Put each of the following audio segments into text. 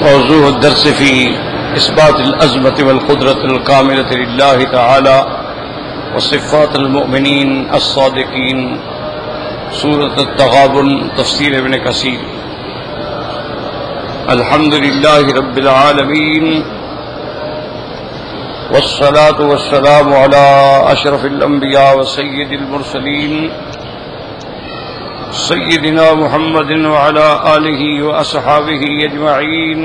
موضوع الدرس في إثبات العظمة والقدرة الكاملة لله تعالى وصفات المؤمنين الصادقين، سورة التغابن، تفسير ابن كثير۔ الحمد لله رب العالمين، والصلاة والسلام على أشرف الأنبياء وسيد المرسلين سيدنا محمد وعلى آله وأصحابه أجمعين۔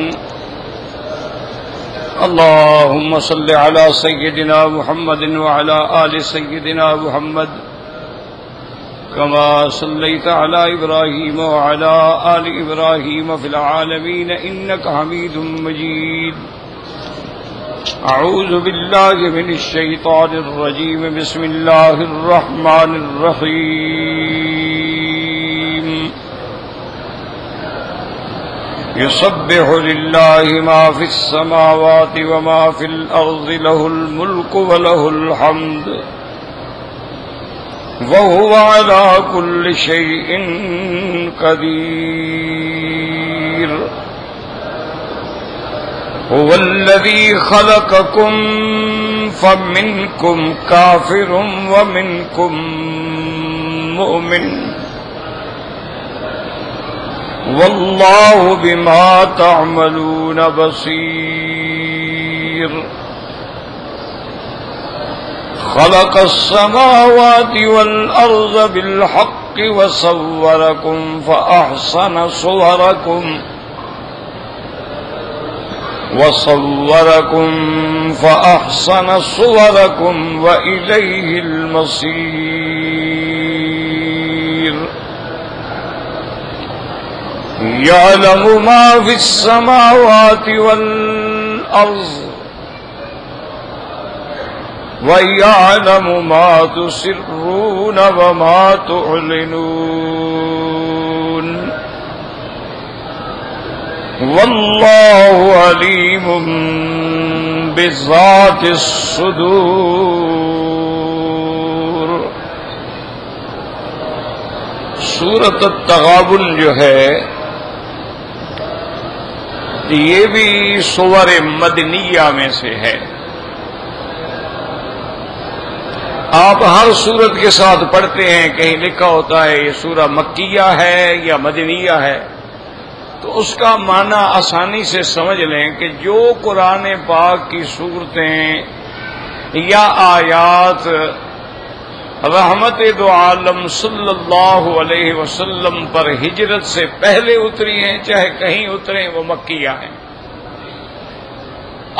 اللهم صل على سيدنا محمد وعلى آل سيدنا محمد كما صليت على إبراهيم وعلى آل إبراهيم في العالمين إنك حميد مجيد۔ أعوذ بالله من الشيطان الرجيم، بسم الله الرحمن الرحيم۔ يسبح لله ما في السماوات وما في الأرض، له الملك وله الحمد وهو على كل شيء قدير۔ هو الذي خلقكم فمنكم كافر ومنكم مؤمن، والله بما تعملون بصير۔ خلق السماوات والأرض بالحق وصوركم فأحسن صوركم وإليه المصير۔ يعلم ما في السماوات والأرض ويعلم ما تسرون وما تعلنون، والله عليم بذات الصدور۔ سورۃ التغابن جو ہے یہ بھی سور مدنیہ میں سے ہے۔ آپ ہر سورت کے ساتھ پڑھتے ہیں، کہیں لکھا ہوتا ہے یہ سورہ مکیہ ہے یا مدنیہ ہے، تو اس کا معنی آسانی سے سمجھ لیں کہ جو قرآن پاک کی صورتیں یا آیات رحمت دو عالم صلی اللہ علیہ وسلم پر ہجرت سے پہلے اتری ہیں، چاہے کہیں اتریں، وہ مکیہ ہیں،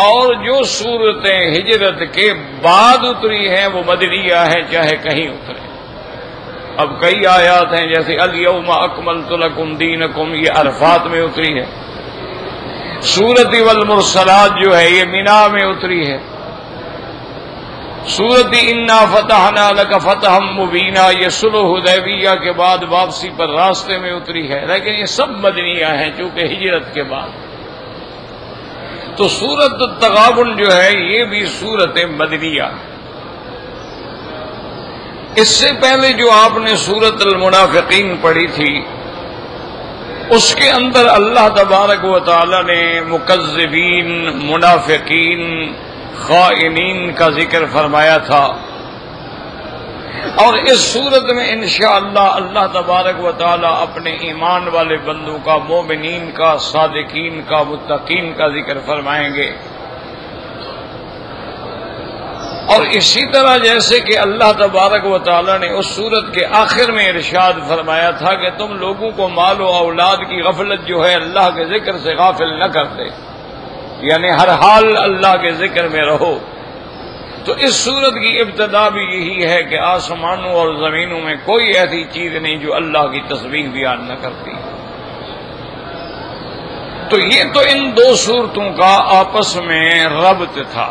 اور جو صورتیں ہجرت کے بعد اتری ہیں وہ مدنیہ ہیں، چاہے کہیں اتریں۔ اب کئی آیات ہیں جیسے الیوم اکملت لکم دینکم، یہ عرفات میں اتری ہے۔ سورۃ والمرسلات جو ہے یہ مینا میں اتری ہے۔ سورۃ انا فتحنا لک فتحا مبینا یہ صلح حدیبیہ کے بعد واپسی پر راستے میں اتری ہے، لیکن یہ سب مدنیہ ہیں چونکہ ہجرت کے بعد۔ تو سورۃ التغابن جو ہے یہ بھی سورت مدنیہ۔ اس سے پہلے جو آپ نے سورۃ المنافقین پڑھی تھی، اس کے اندر اللہ تبارک و تعالی نے مکذبین، منافقین، خائنین کا ذکر فرمایا تھا، اور اس صورت میں انشاءاللہ اللہ تبارک و تعالی اپنے ایمان والے بندوں کا، مومنین کا، صادقین کا، متقین کا ذکر فرمائیں گے۔ اور اسی طرح جیسے کہ اللہ تبارک و تعالی نے اس صورت کے آخر میں ارشاد فرمایا تھا کہ تم لوگوں کو مال و اولاد کی غفلت جو ہے اللہ کے ذکر سے غافل نہ کر دے، یعنی ہر حال اللہ کے ذکر میں رہو۔ تو اس صورت کی ابتدا بھی یہی ہے کہ آسمانوں اور زمینوں میں کوئی ایسی چیز نہیں جو اللہ کی تسبیح بیان نہ کرتی۔ تو یہ تو ان دو صورتوں کا آپس میں ربط تھا۔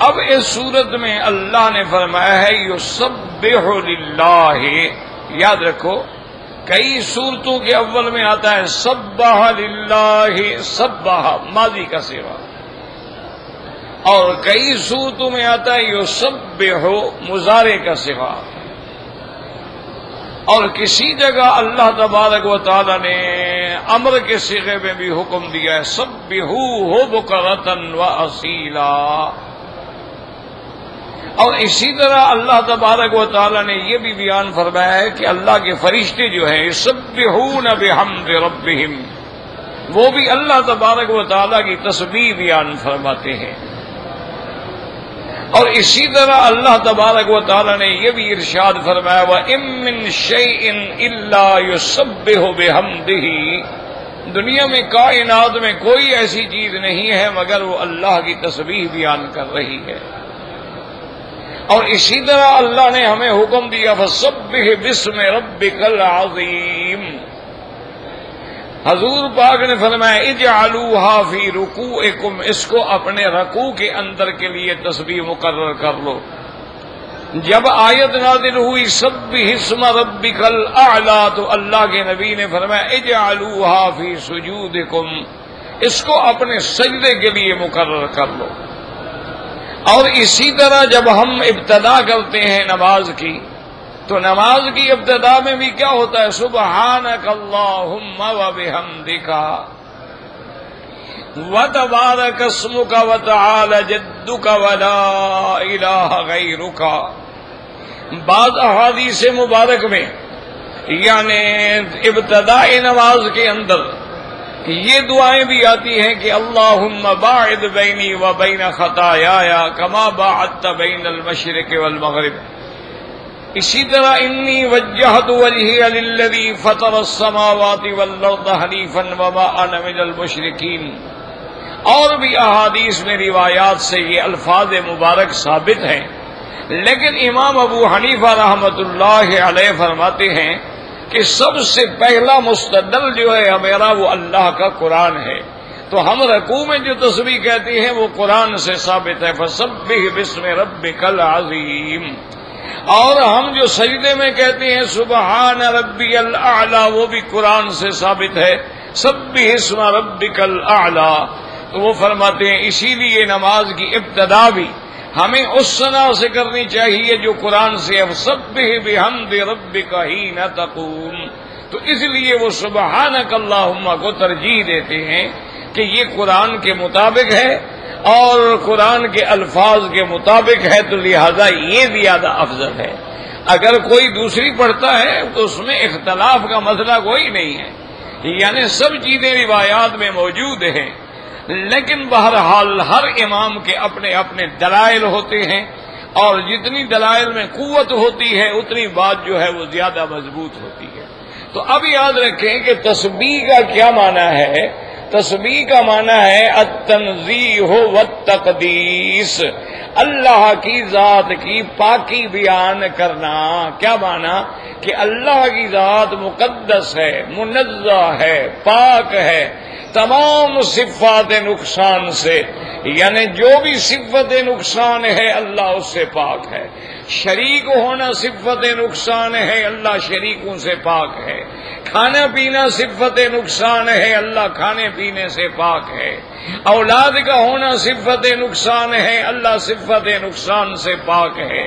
اب اس صورت میں اللہ نے فرمایا ہے یسبح للہ، یاد رکھو کئی صورتوں کے اول میں آتا ہے سبح للہ، سبح ماضی کا صیغہ، اور کئی صورتوں میں آتا ہے یسبح مضارع کا صیغہ، اور کسی جگہ اللہ تبارک و تعالی نے امر کے صیغے میں بھی حکم دیا ہے سبحوہ بکرۃ و اصیلا، اور اسی طرح اللہ تبارک و تعالی نے یہ بھی بیان فرمایا ہے کہ اللہ کے فرشتے جو ہیں یسبحون بحمد ربہم، وہ بھی اللہ تبارک و تعالی کی تسبیح بیان فرماتے ہیں۔ اور اسی طرح اللہ تبارک و تعالی نے یہ بھی ارشاد فرمایا وَإِن مِّن شَيْءٍ إِلَّا يُسَبِّحُ بِحَمْدِهِ، دنیا میں کائنات میں کوئی ایسی چیز نہیں ہے مگر وہ اللہ کی تسبیح بیان کر رہی ہے۔ اور اسی طرح اللہ نے ہمیں حکم دیا فَسَبِّحْ بِاسْمِ رَبِّكَ الْعَظِيمِ، حضور پاک نے فرمایا اجعلوها فی رکوعکم، اس کو اپنے رکوع کے اندر کے لیے تسبیح مقرر کر لو۔ جب آیت نازل ہوئی سبح اسم ربک الاعلی تو اللہ کے نبی نے فرمایا اجعلوها فی سجودکم، اس کو اپنے سجدے کے لیے مقرر کر لو۔ اور اسی طرح جب ہم ابتدا کرتے ہیں نماز کی تو نماز کی ابتدا میں بھی کیا ہوتا ہے سبحانک اللہم وبحمدک وتبارک اسمک وتعالی جدک ولا الہ غیرک۔ بعض احادیث مبارک میں یعنی ابتدائی نماز کے اندر یہ دعائیں بھی آتی ہیں کہ اللہم باعد بینی وبین خطایایا کما باعدت بین المشرق والمغرب، اسی طرح انی وجہت وجہی للذی فطر السماوات والارض حنیفا وما انا من المشرکین۔ اور بھی احادیث میں روایات سے یہ الفاظ مبارک ثابت ہیں، لیکن امام ابو حنیفہ رحمۃ اللہ علیہ فرماتے ہیں کہ سب سے پہلا مستدل جو ہے ہمارا وہ اللہ کا قرآن ہے، تو ہم رکوع میں جو تسبیح کہتے ہیں وہ قرآن سے ثابت ہے فسبح باسم ربک العظیم، اور ہم جو سجدے میں کہتے ہیں سبحان ربی الاعلی وہ بھی قرآن سے ثابت ہے سبح اسم ربک الاعلی۔ تو وہ فرماتے ہیں اسی لیے نماز کی ابتدا بھی ہمیں اس ثنا سے کرنی چاہیے جو قرآن سے سبح بحمد ربک حین تقوم، تو اس لیے وہ سبحانک اللہم کو ترجیح دیتے ہیں کہ یہ قرآن کے مطابق ہے اور قرآن کے الفاظ کے مطابق ہے، تو لہذا یہ زیادہ افضل ہے۔ اگر کوئی دوسری پڑھتا ہے تو اس میں اختلاف کا مسئلہ کوئی نہیں ہے، یعنی سب چیزیں روایات میں موجود ہیں، لیکن بہرحال ہر امام کے اپنے اپنے دلائل ہوتے ہیں، اور جتنی دلائل میں قوت ہوتی ہے اتنی بات جو ہے وہ زیادہ مضبوط ہوتی ہے۔ تو اب یاد رکھیں کہ تسبیح کا کیا معنی ہے؟ تسبیح کا معنی ہے التنزیہ والتقدیس، اللہ کی ذات کی پاکی بیان کرنا۔ کیا معنی؟ کہ اللہ کی ذات مقدس ہے، منزہ ہے، پاک ہے تمام صفات نقصان سے، یعنی جو بھی صفت نقصان ہے اللہ اس سے پاک ہے۔ شریک ہونا صفت نقصان ہے، اللہ شریکوں سے پاک ہے۔ کھانا پینا صفت نقصان ہے، اللہ کھانے پینے سے پاک ہے۔ اولاد کا ہونا صفت نقصان ہے، اللہ صفت نقصان سے پاک ہے۔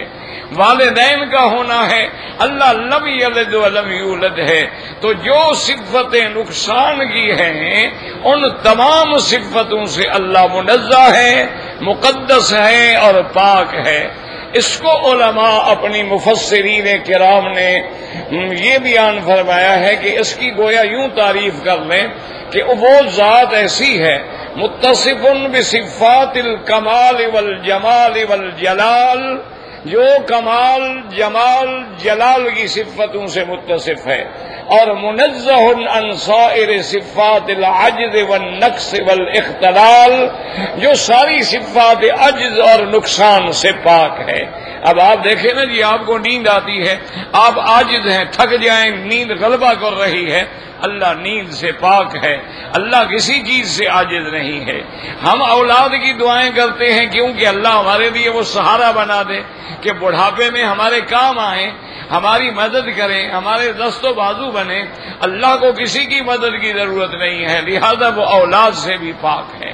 والدین کا ہونا ہے، اللہ لم یلد ولم یولد ہے۔ تو جو صفتیں نقصان کی ہیں ان تمام صفتوں سے اللہ منزہ ہے، مقدس ہے اور پاک ہے۔ اس کو علماء اپنی مفسرین کرام نے یہ بیان فرمایا ہے کہ اس کی گویا یوں تعریف کر لیں کہ وہ ذات ایسی ہے متصف بصفات الکمال والجمال والجلال، جو کمال جمال جلال کی صفتوں سے متصف ہے، اور منزہ عن سائر صفات العجز والنقص والاختلال، جو ساری صفات عجز اور نقصان سے پاک ہے۔ اب آپ دیکھیں نا جی، آپ کو نیند آتی ہے، آپ عاجز ہیں، تھک جائیں، نیند غلبہ کر رہی ہے، اللہ نیند سے پاک ہے، اللہ کسی چیز سے عاجز نہیں ہے۔ ہم اولاد کی دعائیں کرتے ہیں کیونکہ اللہ ہمارے لیے وہ سہارا بنا دے کہ بڑھاپے میں ہمارے کام آئیں، ہماری مدد کریں، ہمارے دست و بازو بنے۔ اللہ کو کسی کی مدد کی ضرورت نہیں ہے، لہذا وہ اولاد سے بھی پاک ہے۔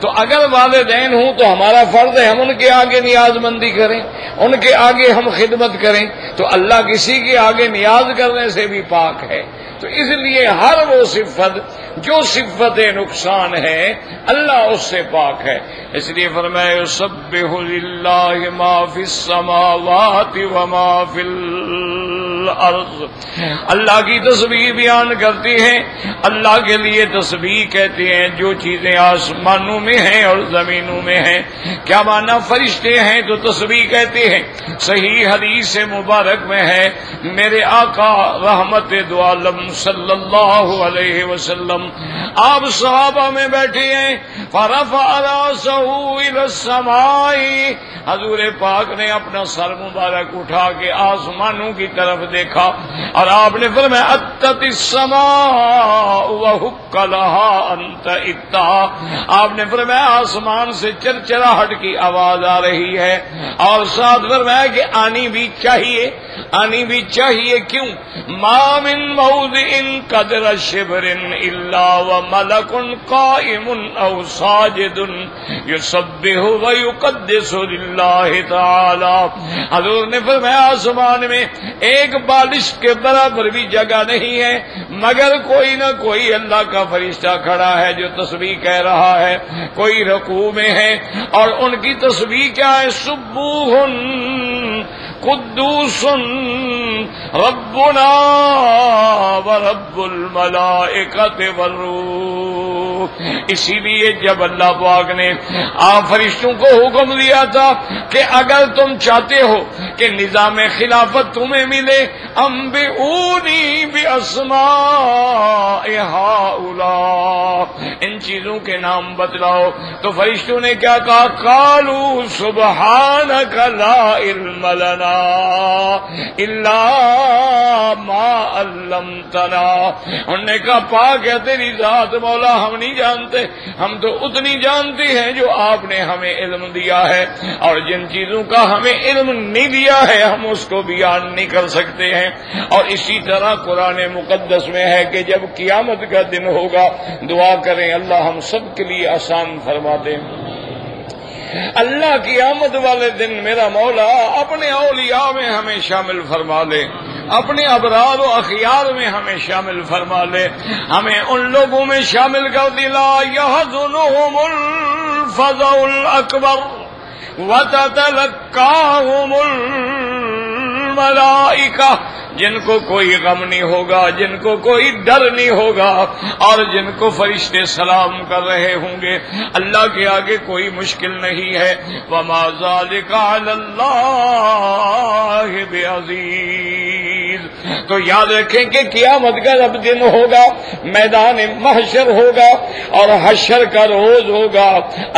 تو اگر والدین ہوں تو ہمارا فرض ہے ہم ان کے آگے نیاز مندی کریں، ان کے آگے ہم خدمت کریں، تو اللہ کسی کے آگے نیاز کرنے سے بھی پاک ہے۔ تو اس لیے ہر وہ صفت جو صفت نقصان ہے اللہ اس سے پاک ہے، اس لیے فرمایا یسبح للہ ما فی السماوات وما فی الارض، اللہ کی تسبیح بیان کرتی ہیں، اللہ کے لیے تسبیح کہتے ہیں جو چیزیں آسمانوں میں ہیں اور زمینوں میں ہیں۔ کیا معنی؟ فرشتے ہیں تو تسبیح کہتے ہیں۔ صحیح حدیث مبارک میں ہے میرے آقا رحمت دو عالم صلی اللہ علیہ وسلم آپ صحابہ میں بیٹھے ہیں، فرفع راسہ الی السماء، حضور پاک نے اپنا سر مبارک اٹھا کے آسمانوں کی طرف دیکھا اور آپ نے فرمایا اتت السماء وحق لها انت اتا، آپ نے فرمایا آسمان سے چرچراہٹ کی آواز آ رہی ہے، اور ساتھ فرمایا کہ آنی بھی چاہیے، آنی بھی چاہیے۔ کیوں؟ ما من موضع قدر شبر الا وملک قائم او ساجد یسبح ویقدس للہ تعالی، حضور نے فرمایا آسمان میں ایک بالش کے برابر بھی جگہ نہیں ہے مگر کوئی نہ کوئی اللہ کا فرشتہ کھڑا ہے جو تسبیح کہہ رہا ہے، کوئی رکوع میں ہے اور ان کی تسبیح کیا ہے؟ سبوح قدوس ربنا ورب الملائکۃ والروح۔ اسی لیے جب اللہ پاک نے آپ فرشتوں کو حکم دیا تھا کہ اگر تم چاہتے ہو کہ نظام خلافت تمہیں ملے، انبئونی باسماء ہؤلاء، ان چیزوں کے نام بتلاؤ، تو فرشتوں نے کیا کہا؟ قالوا سبحانک لا علم لنا الا ما علمتنا، انہوں نے کہا پاک ہے تیری ذات مولا، ہم نہیں جانتے، ہم تو اتنی جانتے ہیں جو آپ نے ہمیں علم دیا ہے، اور جن چیزوں کا ہمیں علم نہیں دیا ہے ہم اس کو بیان نہیں کر سکتے ہیں۔ اور اسی طرح قرآن مقدس میں ہے کہ جب قیامت کا دن ہوگا دعا کریں اللہ ہم سب کے لیے آسان فرما دیں۔ اللہ کی آمد والے دن میرا مولا اپنے اولیاء میں ہمیں شامل فرما لے، اپنے ابرار و اخیار میں ہمیں شامل فرما لے، ہمیں ان لوگوں میں شامل کر دے لا یحزنہم الفزع الاکبر وتتلقاہم الملائکہ، جن کو کوئی غم نہیں ہوگا، جن کو کوئی ڈر نہیں ہوگا، اور جن کو فرشتے سلام کر رہے ہوں گے۔ اللہ کے آگے کوئی مشکل نہیں ہے۔ وما ذلک علی اللہ بعزیز۔ تو یاد رکھیں کہ قیامت کا جب دن ہوگا، میدان محشر ہوگا اور حشر کا روز ہوگا،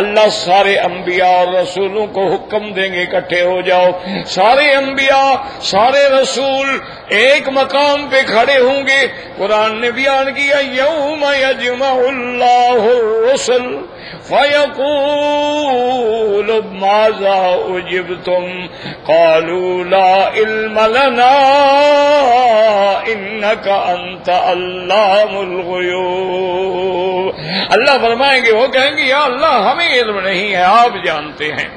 اللہ سارے انبیاء اور رسولوں کو حکم دیں گے اکٹھے ہو جاؤ۔ سارے انبیاء سارے رسول ایک مقام پہ کھڑے ہوں گے۔ قرآن نے بیان کیا یوم یجمع اللہ الرسل فیقول ماذا اجبتم قالوا لا علم لنا انک انت علام الغیوب۔ اللہ فرمائیں گے، وہ کہیں گے یا اللہ ہمیں علم نہیں ہے، آپ جانتے ہیں۔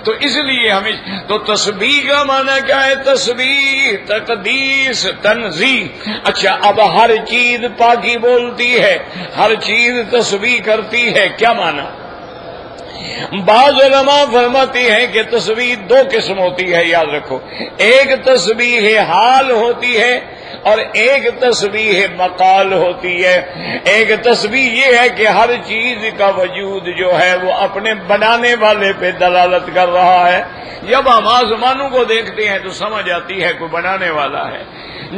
تو اس لیے ہمیں تو تسبیح کا معنی کیا ہے؟ تسبیح، تقدیس، تنزیہ۔ اچھا اب ہر چیز پاکی بولتی ہے، ہر چیز تسبیح کرتی ہے، کیا معنی؟ بعض علماء فرماتے ہیں کہ تسبیح دو قسم ہوتی ہے، یاد رکھو، ایک تسبیح حال ہوتی ہے اور ایک تسبیح مقال ہوتی ہے۔ ایک تسبیح یہ ہے کہ ہر چیز کا وجود جو ہے وہ اپنے بنانے والے پہ دلالت کر رہا ہے۔ جب ہم آسمانوں کو دیکھتے ہیں تو سمجھ آتی ہے کوئی بنانے والا ہے،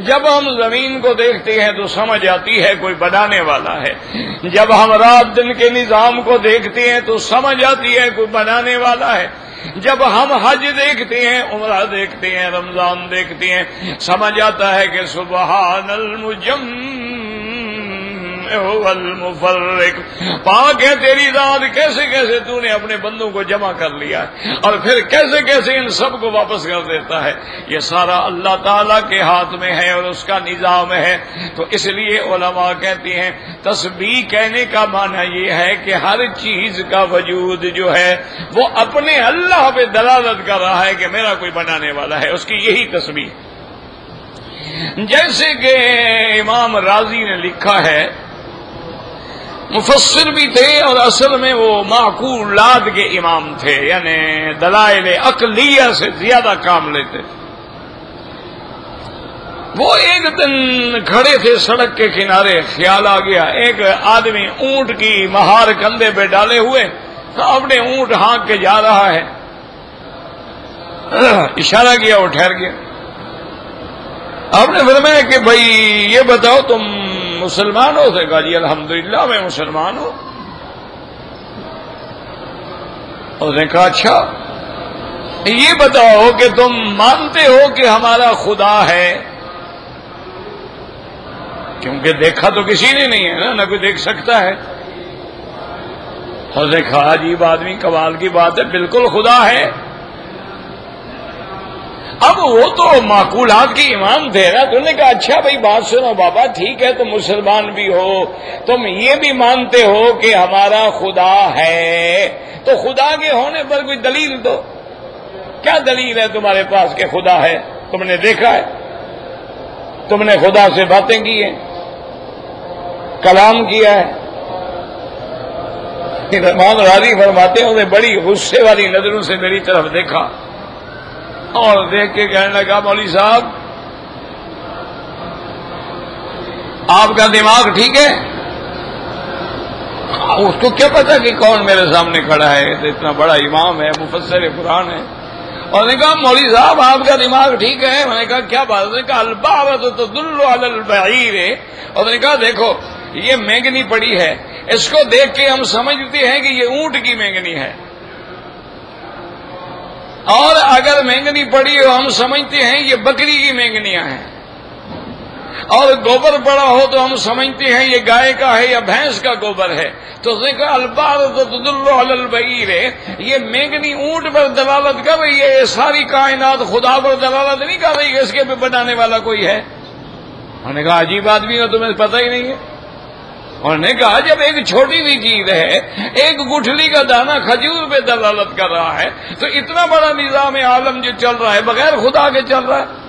جب ہم زمین کو دیکھتے ہیں تو سمجھ آتی ہے کوئی بنانے والا ہے، جب ہم رات دن کے نظام کو دیکھتے ہیں تو سمجھ آتی ہے کوئی بنانے والا ہے، جب ہم حج دیکھتے ہیں، عمرہ دیکھتے ہیں، رمضان دیکھتے ہیں، سمجھ آتا ہے کہ سبحان المجمل هو المفرق. پاک ہے تیری ذات، کیسے کیسے تو نے اپنے بندوں کو جمع کر لیا اور پھر کیسے کیسے ان سب کو واپس کر دیتا ہے. یہ سارا اللہ تعالیٰ کے ہاتھ میں ہے اور اس کا نظام ہے. تو اس لیے علماء کہتے ہیں تسبیح کہنے کا معنی یہ ہے کہ ہر چیز کا وجود جو ہے وہ اپنے اللہ پہ دلالت کر رہا ہے کہ میرا کوئی بنانے والا ہے، اس کی یہی تسبیح. جیسے کہ امام راضی نے لکھا ہے، مفسر بھی تھے اور اصل میں وہ معقولات کے امام تھے، یعنی دلائل عقلیہ سے زیادہ کام لیتے. وہ ایک دن کھڑے تھے سڑک کے کنارے، خیال آ گیا ایک آدمی اونٹ کی مہار کندھے پہ ڈالے ہوئے اپنے اونٹ ہانک کے جا رہا ہے. اشارہ کیا، وہ ٹھہر گیا. آپ نے فرمایا کہ بھائی یہ بتاؤ تم مسلمان ہو؟ تو کہا جی الحمدللہ میں مسلمان ہوں. اس نے کہا اچھا یہ بتاؤ کہ تم مانتے ہو کہ ہمارا خدا ہے؟ کیونکہ دیکھا تو کسی نے نہیں ہے نا، نہ کوئی دیکھ سکتا ہے. اس نے کہا عجیب آدمی، کمال کی بات ہے، بالکل خدا ہے. اب وہ تو معقولات کے امام تھے نا، تو نے کہا اچھا بھائی بات سنو بابا، ٹھیک ہے تم مسلمان بھی ہو، تم یہ بھی مانتے ہو کہ ہمارا خدا ہے، تو خدا کے ہونے پر کوئی دلیل دو. کیا دلیل ہے تمہارے پاس کہ خدا ہے؟ تم نے دیکھا ہے؟ تم نے خدا سے باتیں کی ہیں، کلام کیا ہے؟ امام راضی فرماتے ہیں انہیں بڑی غصے والی نظروں سے میری طرف دیکھا اور دیکھ کے کہنے لگا مولوی صاحب آپ کا دماغ ٹھیک ہے؟ اس کو کیا پتا کہ کون میرے سامنے کھڑا ہے، تو اتنا بڑا امام ہے، مفسر قرآن ہے. اور نے کہا مولوی صاحب آپ کا دماغ ٹھیک ہے؟ میں نے کہا کیا بات؟ نے کہا البعرۃ تدل علی البعیر. اور نے کہا دیکھو یہ مینگنی پڑی ہے، اس کو دیکھ کے ہم سمجھتے ہیں کہ یہ اونٹ کی مینگنی ہے، اور اگر مینگنی پڑی ہو ہم سمجھتے ہیں یہ بکری کی مینگنیاں ہیں، اور گوبر پڑا ہو تو ہم سمجھتے ہیں یہ گائے کا ہے یا بھینس کا گوبر ہے. تو اس نے کہا البعرۃ تدل علی البعیر، یہ مینگنی اونٹ پر دلالت کر رہی ہے، یہ ساری کائنات خدا پر دلالت نہیں کر رہی ہے اس کے بھی بنانے والا کوئی ہے. انہوں نے کہا عجیب آدمی ہو، تمہیں پتہ ہی نہیں ہے. انہوں نے کہا جب ایک چھوٹی سی چیز ہے، ایک گٹھلی کا دانہ کھجور پہ دلالت کر رہا ہے، تو اتنا بڑا نظام عالم جو چل رہا ہے بغیر خدا کے چل رہا ہے.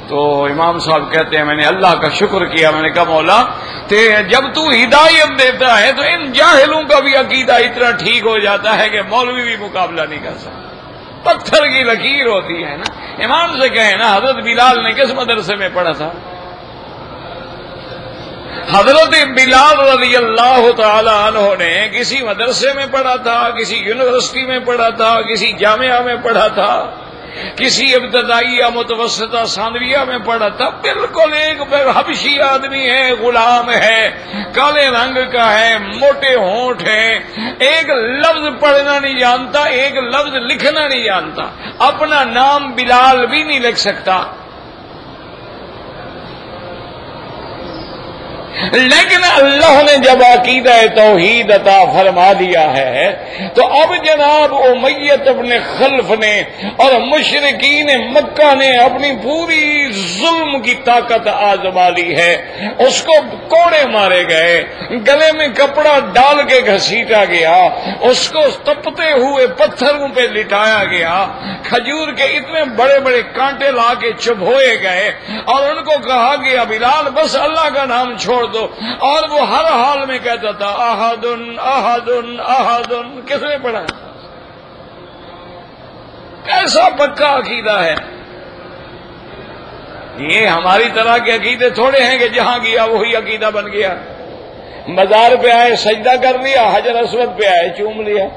تو امام صاحب کہتے ہیں میں نے اللہ کا شکر کیا، میں نے کہا مولا جب تو ہدایت دیتا ہے تو ان جاہلوں کا بھی عقیدہ اتنا ٹھیک ہو جاتا ہے کہ مولوی بھی مقابلہ نہیں کر سکتا. پتھر کی لکیر ہوتی ہے نا. امام سے کہیں نا حضرت بلال نے کس مدرسے میں پڑھا تھا؟ حضرت بلال رضی اللہ تعالی عنہ نے کسی مدرسے میں پڑھا تھا، کسی یونیورسٹی میں پڑھا تھا، کسی جامعہ میں پڑھا تھا، کسی ابتدائیہ متوسطہ ثانویہ میں پڑھا تھا. بالکل ایک حبشی آدمی ہے، غلام ہے، کالے رنگ کا ہے، موٹے ہونٹ ہے، ایک لفظ پڑھنا نہیں جانتا، ایک لفظ لکھنا نہیں جانتا، اپنا نام بلال بھی نہیں لکھ سکتا. لیکن اللہ نے جب عقیدہ توحید عطا فرما دیا ہے تو اب جناب امیت ابن خلف نے اور مشرکین مکہ نے اپنی پوری ظلم کی طاقت آزما لی ہے. اس کو کوڑے مارے گئے، گلے میں کپڑا ڈال کے گھسیٹا گیا، اس کو تپتے ہوئے پتھروں پہ لٹایا گیا، کھجور کے اتنے بڑے بڑے کانٹے لا کے چبھوئے گئے اور ان کو کہا گیا بلال بس اللہ کا نام چھوڑ دو. اور وہ ہر حال میں کہتا تھا احد احد احد. کس نے پڑھا؟ کیسا پکا عقیدہ ہے. یہ ہماری طرح کے عقیدے تھوڑے ہیں کہ جہاں گیا وہی عقیدہ بن گیا. مزار پہ آئے سجدہ کر لیا، حجر اسود پہ آئے چوم لیا،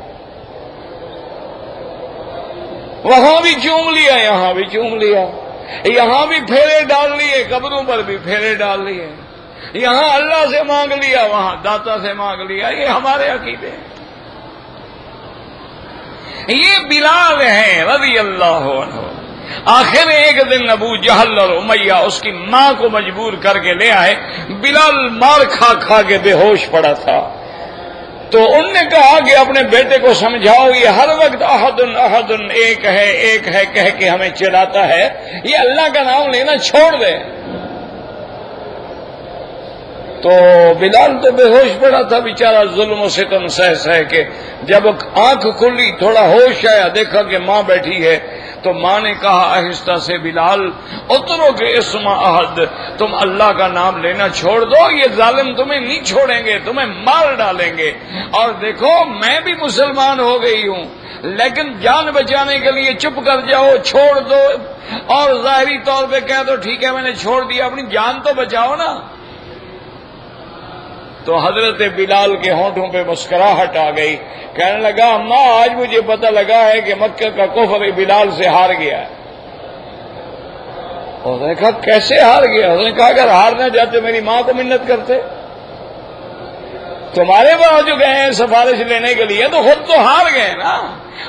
وہاں بھی چوم لیا، یہاں بھی چوم لیا، یہاں بھی پھیرے ڈال لیے، قبروں پر بھی پھیرے ڈال لیے، یہاں اللہ سے مانگ لیا، وہاں داتا سے مانگ لیا. یہ ہمارے عقیدے ہیں. یہ بلال ہیں رضی اللہ عنہ، آخر ایک دن ابو جہل اور امیہ اس کی ماں کو مجبور کر کے لے آئے. بلال مار کھا کھا کے بے ہوش پڑا تھا. تو ان نے کہا کہ اپنے بیٹے کو سمجھاؤ، یہ ہر وقت احدن احدن ایک ہے کہہ کے ہمیں چلاتا ہے، یہ اللہ کا نام لینا چھوڑ دے. تو بلال تو بے ہوش پڑا تھا بیچارہ، ظلم و ستم سہ کے. جب آنکھ کھلی تھوڑا ہوش آیا، دیکھا کہ ماں بیٹھی ہے، تو ماں نے کہا آہستہ سے، بلال اترو کے اسم احد، تم اللہ کا نام لینا چھوڑ دو، یہ ظالم تمہیں نہیں چھوڑیں گے، تمہیں مار ڈالیں گے. اور دیکھو میں بھی مسلمان ہو گئی ہوں، لیکن جان بچانے کے لیے چپ کر جاؤ، چھوڑ دو، اور ظاہری طور پہ کہہ دو ٹھیک ہے میں نے چھوڑ دیا، اپنی جان تو بچاؤ نا. تو حضرت بلال کے ہونٹوں پہ مسکراہٹ آ گئی. کہنے لگا اماں آج مجھے پتہ لگا ہے کہ مکہ کا کفر بلال سے ہار گیا ہے. اس نے کہا کیسے ہار گیا؟ اس نے کہا اگر ہارنا چاہتے میری ماں کو منت کرتے، تمہارے پاس جو گئے ہیں سفارش لینے کے لیے تو خود تو ہار گئے نا.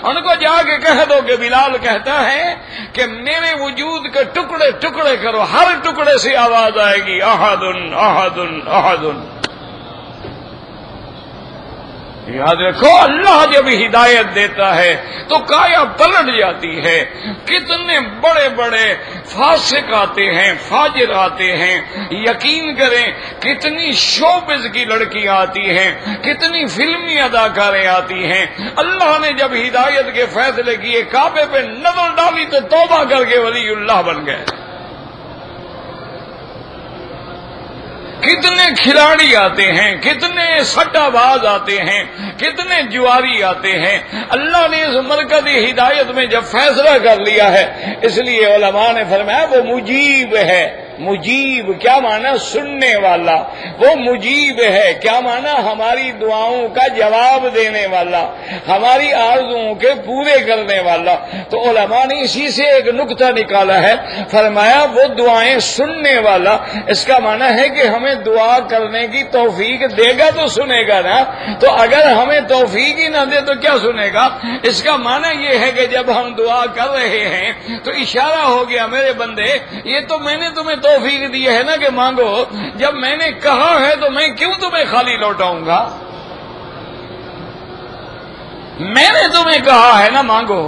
ان کو جا کے کہہ دو کہ بلال کہتا ہے کہ میرے وجود کے ٹکڑے ٹکڑے کرو، ہر ٹکڑے سے آواز آئے گی احدن احدن احدن. یاد رکھو اللہ جب ہدایت دیتا ہے تو کایا پلٹ جاتی ہے. کتنے بڑے بڑے فاسق آتے ہیں، فاجر آتے ہیں، یقین کریں کتنی شوبز کی لڑکیاں آتی ہیں، کتنی فلمی اداکاریں آتی ہیں. اللہ نے جب ہدایت کے فیصلے کیے، کعبے پہ نظر ڈالی تو توبہ کر کے ولی اللہ بن گئے. کتنے کھلاڑی آتے ہیں، کتنے سٹا باز آتے ہیں، کتنے جواری آتے ہیں. اللہ نے اس مرکزی ہدایت میں جب فیصلہ کر لیا ہے، اس لیے علماء نے فرمایا وہ مجیب ہے. مجیب کیا معنی؟ سننے والا. وہ مجیب ہے کیا معنی؟ ہماری دعاؤں کا جواب دینے والا، ہماری آرزوؤں کے پورے کرنے والا. تو علماء نے اسی سے ایک نقطہ نکالا ہے، فرمایا وہ دعائیں سننے والا. اس کا معنی ہے کہ ہمیں دعا کرنے کی توفیق دے گا تو سنے گا نا. تو اگر ہمیں توفیق ہی نہ دے تو کیا سنے گا؟ اس کا معنی یہ ہے کہ جب ہم دعا کر رہے ہیں تو اشارہ ہو گیا میرے بندے یہ تو میں نے تمہیں توفیق دی ہے نا کہ مانگو. جب میں نے کہا ہے تو میں کیوں تمہیں خالی لوٹاؤں گا؟ میں نے تمہیں کہا ہے نا مانگو.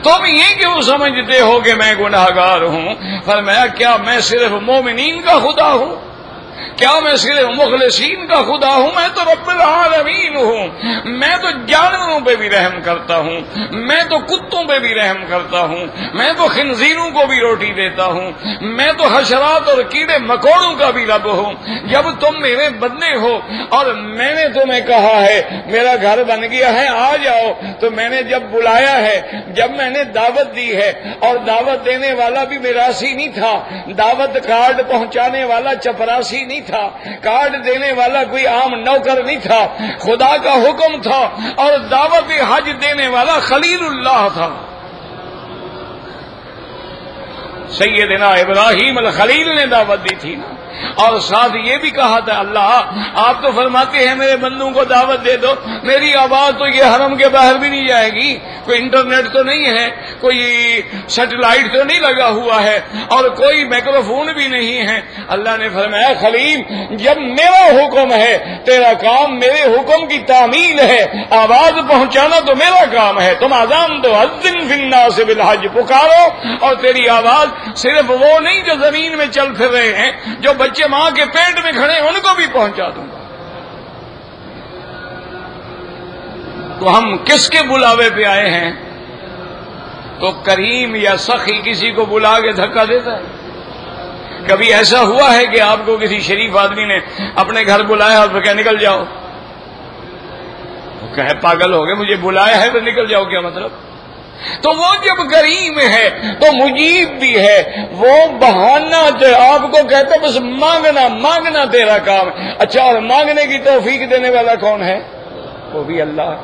تم یہ کیوں سمجھتے ہو کہ میں گناہگار ہوں؟ فرمایا کیا میں صرف مومنین کا خدا ہوں؟ کیا میں صرف مخلصین کا خدا ہوں؟ میں تو رب العالمین ہوں. میں تو جانوروں پہ بھی رحم کرتا ہوں، میں تو کتوں پہ بھی رحم کرتا ہوں، میں تو خنزیروں کو بھی روٹی دیتا ہوں، میں تو حشرات اور کیڑے مکوڑوں کا بھی رب ہوں. جب تم میرے بندے ہو اور میں نے تمہیں کہا ہے میرا گھر بن گیا ہے آ جاؤ، تو میں نے جب بلایا ہے، جب میں نے دعوت دی ہے، اور دعوت دینے والا بھی میراثی نہیں تھا، دعوت کارڈ پہنچانے والا چپراسی نہیں تھا، کارڈ دینے والا کوئی عام نوکر نہیں تھا، خدا کا حکم تھا، اور دعوت حج دینے والا خلیل اللہ تھا. سیدنا ابراہیم الخلیل نے دعوت دی تھی نا. اور ساتھ یہ بھی کہا تھا اللہ آپ تو فرماتے ہیں میرے بندوں کو دعوت دے دو، میری آواز تو یہ حرم کے باہر بھی نہیں جائے گی، کوئی انٹرنیٹ تو نہیں ہے، کوئی سیٹلائٹ تو نہیں لگا ہوا ہے، اور کوئی مائکروفون بھی نہیں ہے. اللہ نے فرمایا خلیل جب میرا حکم ہے تیرا کام میرے حکم کی تعمیل ہے، آواز پہنچانا تو میرا کام ہے. تم اذان دو، اذن فی الناس بالحج، پکارو، اور تیری آواز صرف وہ نہیں جو زمین میں چل پھر رہے ہیں، جو بچے ماں کے پیٹ میں کھڑے ان کو بھی پہنچا دوں گا. تو ہم کس کے بلاوے پہ آئے ہیں؟ تو کریم یا سخی کسی کو بلا کے دھکا دیتا ہے؟ کبھی ایسا ہوا ہے کہ آپ کو کسی شریف آدمی نے اپنے گھر بلایا اور کہا نکل جاؤ؟ تو کہے پاگل ہو گئے، مجھے بلایا ہے تو نکل جاؤ، کیا مطلب؟ تو وہ جب کریم ہے تو مجیب بھی ہے. وہ بہانہ آپ کو کہتا بس مانگنا مانگنا تیرا کام ہے. اچھا اور مانگنے کی توفیق دینے والا کون ہے؟ وہ بھی اللہ.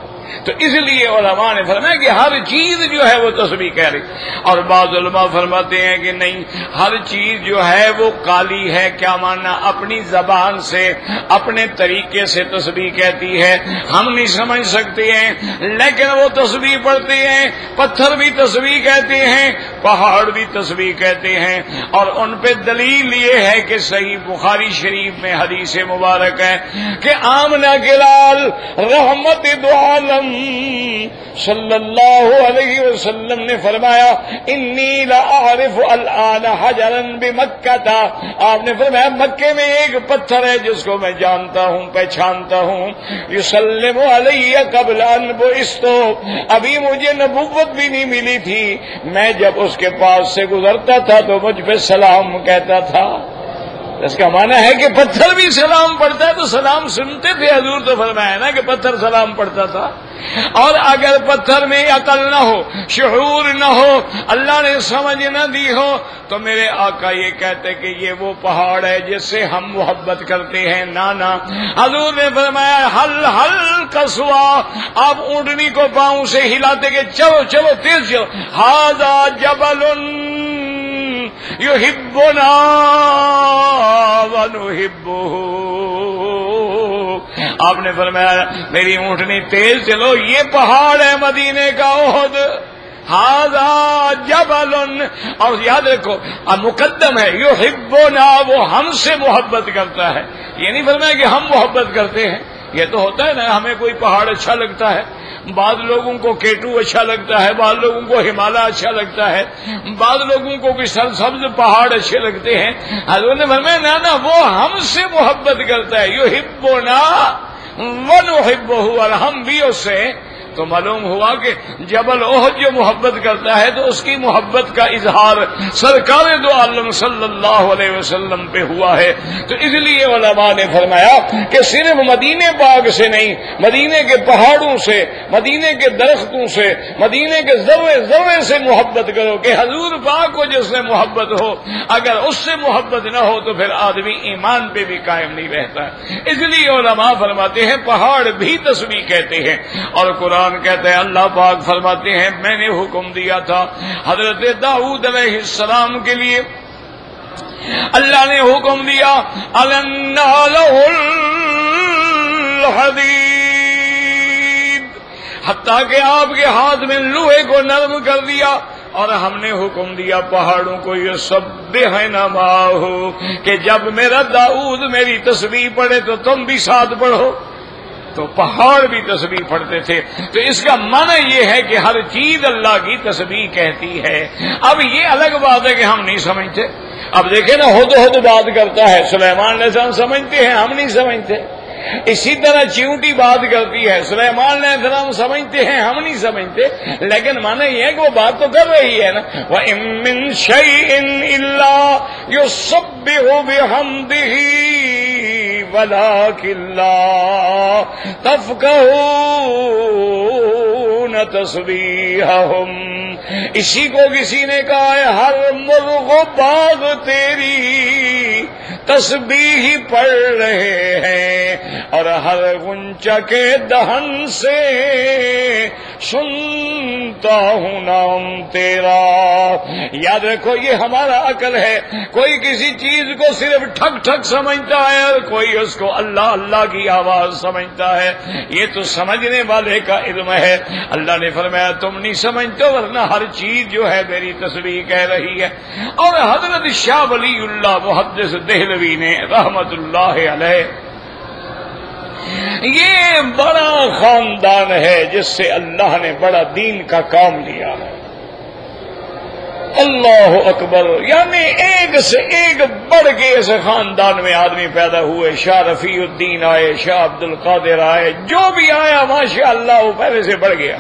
تو اس لیے علماء نے فرمایا کہ ہر چیز جو ہے وہ تسبیح کہہ رہی. اور بعض علماء فرماتے ہیں کہ نہیں، ہر چیز جو ہے وہ کالی ہے. کیا ماننا؟ اپنی زبان سے اپنے طریقے سے تسبیح کہتی ہے، ہم نہیں سمجھ سکتے ہیں لیکن وہ تسبیح پڑھتے ہیں. پتھر بھی تسبیح کہتے ہیں، پہاڑ بھی تسبیح کہتے ہیں. اور ان پہ دلیل یہ ہے کہ صحیح بخاری شریف میں حدیث مبارک ہے کہ آمنہ کے لال رحمت دو عالم صلی اللہ علیہ وسلم نے فرمایا انی لاعرف الان حجرا بمکہ تھا. آپ نے فرمایا مکے میں ایک پتھر ہے جس کو میں جانتا ہوں، پہچانتا ہوں. یسلم علی قبل ان بعثت، ابھی مجھے نبوت بھی نہیں ملی تھی، میں جب اس کے پاس سے گزرتا تھا تو مجھ پہ سلام کہتا تھا. اس کا معنی ہے کہ پتھر بھی سلام پڑھتا ہے تو سلام سنتے تھے. حضور تو فرمایا نا کہ پتھر سلام پڑھتا تھا. اور اگر پتھر میں عقل نہ ہو، شعور نہ ہو، اللہ نے سمجھ نہ دی ہو، تو میرے آقا یہ کہتے کہ یہ وہ پہاڑ ہے جس سے ہم محبت کرتے ہیں. نانا، حضور نے فرمایا حل حل قصوا، آپ اونٹنی کو پاؤں سے ہلاتے کہ چلو چلو تیز چلو. ھذا جبل یحبنا ونحبہ. آپ نے فرمایا میری اونٹنی تیز چلو، یہ پہاڑ ہے مدینے کا احد. ھذا جبل، اور یاد رکھو مقدم ہے یحبنا، وہ ہم سے محبت کرتا ہے. یہ نہیں فرمایا کہ ہم محبت کرتے ہیں. یہ تو ہوتا ہے نا، ہمیں کوئی پہاڑ اچھا لگتا ہے، بعض لوگوں کو کیٹو اچھا لگتا ہے، بعض لوگوں کو ہمالیہ اچھا لگتا ہے، بعض لوگوں کو کوئی سرسبز پہاڑ اچھے لگتے ہیں. حضور نے فرمایا نا وہ ہم سے محبت کرتا ہے. یحبنا ونحبہ، اور ہم بھی اس سے. تو معلوم ہوا کہ جبل احد جو محبت کرتا ہے تو اس کی محبت کا اظہار سرکار دو عالم صلی اللہ علیہ وسلم پہ ہوا ہے. تو اس لیے علماء نے فرمایا کہ صرف مدینے پاک سے نہیں، مدینے کے پہاڑوں سے، مدینے کے درختوں سے، مدینے کے ذرے ذرے سے محبت کرو. کہ حضور پاک کو جس سے محبت ہو، اگر اس سے محبت نہ ہو تو پھر آدمی ایمان پہ بھی قائم نہیں رہتا. اس لیے علماء فرماتے ہیں پہاڑ بھی تسبیح کہتے ہیں. اور قرآن کہتے ہیں، اللہ پاک فرماتے ہیں میں نے حکم دیا تھا حضرت داؤد علیہ السلام کے لیے، اللہ نے حکم دیا النا لہ الحدید، حتیٰ کہ آپ کے ہاتھ میں لوہے کو نرم کر دیا. اور ہم نے حکم دیا پہاڑوں کو یسبحن معہ، کہ جب میرا داؤد میری تسبیح پڑھے تو تم بھی ساتھ پڑھو. تو پہاڑ بھی تسبیح پڑھتے تھے. تو اس کا معنی یہ ہے کہ ہر چیز اللہ کی تسبیح کہتی ہے. اب یہ الگ بات ہے کہ ہم نہیں سمجھتے. اب دیکھیں نا، ہد بات کرتا ہے، سلیمان علیہ السلام سمجھتے ہیں، ہم نہیں سمجھتے. اسی طرح چیونٹی بات کرتی ہے، سلیمان علیہ السلام سمجھتے ہیں، ہم نہیں سمجھتے. لیکن معنی یہ ہے کہ وہ بات تو کر رہی ہے نا. وَإِن مِّن شَيْءٍ إِلَّا يُسَبِّحُ بِحَمْدِهِ وَلَٰكِن لَّا تَفْقَهُونَ تَسْبِيحَهُمْ. اسی کو کسی نے کہا ہے ہر مرغ و باغ تیری تسبیح ہی پڑھ رہے ہیں، اور ہر غنچہ کے دہن سے سنتا ہوں نام تیرا. یاد رکھو یہ ہمارا عقل ہے. کوئی کسی چیز کو صرف ٹھک ٹھک سمجھتا ہے اور کوئی اس کو اللہ اللہ کی آواز سمجھتا ہے. یہ تو سمجھنے والے کا علم ہے. اللہ نے فرمایا تم نہیں سمجھتے، ورنہ ہر چیز جو ہے میری تسبیح کہہ رہی ہے. اور حضرت شاہ ولی اللہ محدث دہلوی نے رحمت اللہ علیہ، یہ بڑا خاندان ہے جس سے اللہ نے بڑا دین کا کام لیا ہے. اللہ اکبر. یعنی ایک سے ایک بڑھ کے اس خاندان میں آدمی پیدا ہوئے. شاہ رفیع الدین آئے، شاہ عبد القادر آئے، جو بھی آیا ماشاء اللہ وہ پہلے سے بڑھ گیا.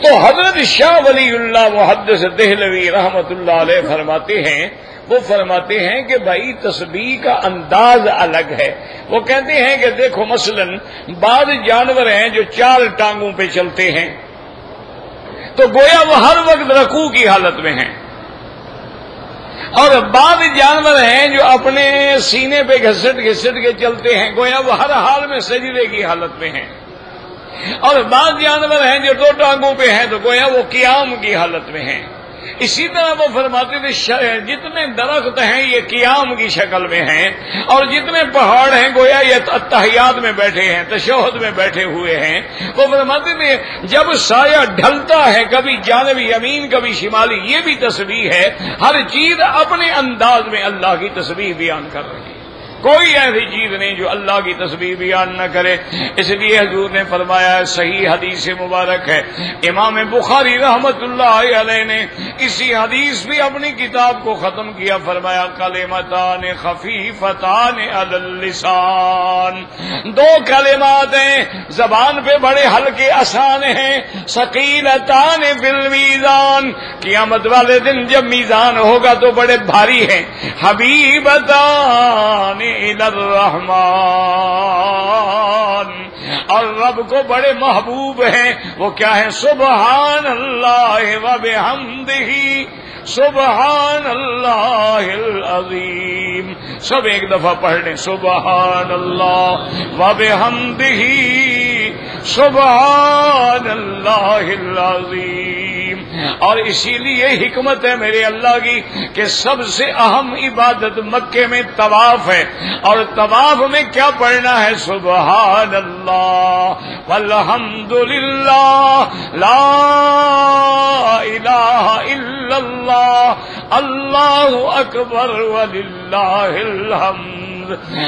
تو حضرت شاہ ولی اللہ محدث دہلوی رحمت اللہ علیہ فرماتے ہیں، وہ فرماتے ہیں کہ بھائی تسبیح کا انداز الگ ہے. وہ کہتے ہیں کہ دیکھو مثلا بعض جانور ہیں جو 4 ٹانگوں پہ چلتے ہیں، تو گویا وہ ہر وقت رکوع کی حالت میں ہیں. اور بعض جانور ہیں جو اپنے سینے پہ گھسٹ گھسٹ کے چلتے ہیں، گویا وہ ہر حال میں سجدے کی حالت میں ہیں، اور بعض جانور ہیں جو دو ٹانگوں پہ ہیں تو گویا وہ قیام کی حالت میں ہیں۔ اسی طرح وہ فرماتے تھے جتنے درخت ہیں یہ قیام کی شکل میں ہیں، اور جتنے پہاڑ ہیں گویا یہ تحیات میں بیٹھے ہیں، تشہد میں بیٹھے ہوئے ہیں۔ وہ فرماتے تھے جب سایہ ڈھلتا ہے کبھی جانب یمین کبھی شمالی، یہ بھی تسبیح ہے، ہر چیز اپنے انداز میں اللہ کی تسبیح بیان کر رہی ہے، کوئی ایسی چیز نہیں جو اللہ کی تسبیح بیان نہ کرے۔ اس لیے حضور نے فرمایا، صحیح حدیث مبارک ہے، امام بخاری رحمت اللہ علیہ نے اسی حدیث بھی اپنی کتاب کو ختم کیا، فرمایا کلمتان خفیفتان علی اللسان، دو کلمات ہیں زبان پہ بڑے ہلکے آسان ہیں، ثقیلتان فی المیزان، قیامت والے دن جب میزان ہوگا تو بڑے بھاری ہیں، حبیبتان الی الرحمن، اور رب کو بڑے محبوب ہیں، وہ کیا ہے؟ سبحان اللہ و بحمدہ، سبحان اللہ العظیم۔ سب ایک دفعہ پڑھ لیں، سبحان اللہ و بحمدہ، سبحان اللہ العظیم۔ اور اسی لیے حکمت ہے میرے اللہ کی کہ سب سے اہم عبادت مکے میں طواف ہے، اور طواف میں کیا پڑھنا ہے؟ سبحان اللہ والحمد للہ لا الہ الا اللہ اللہ اکبر وللہ الحمد۔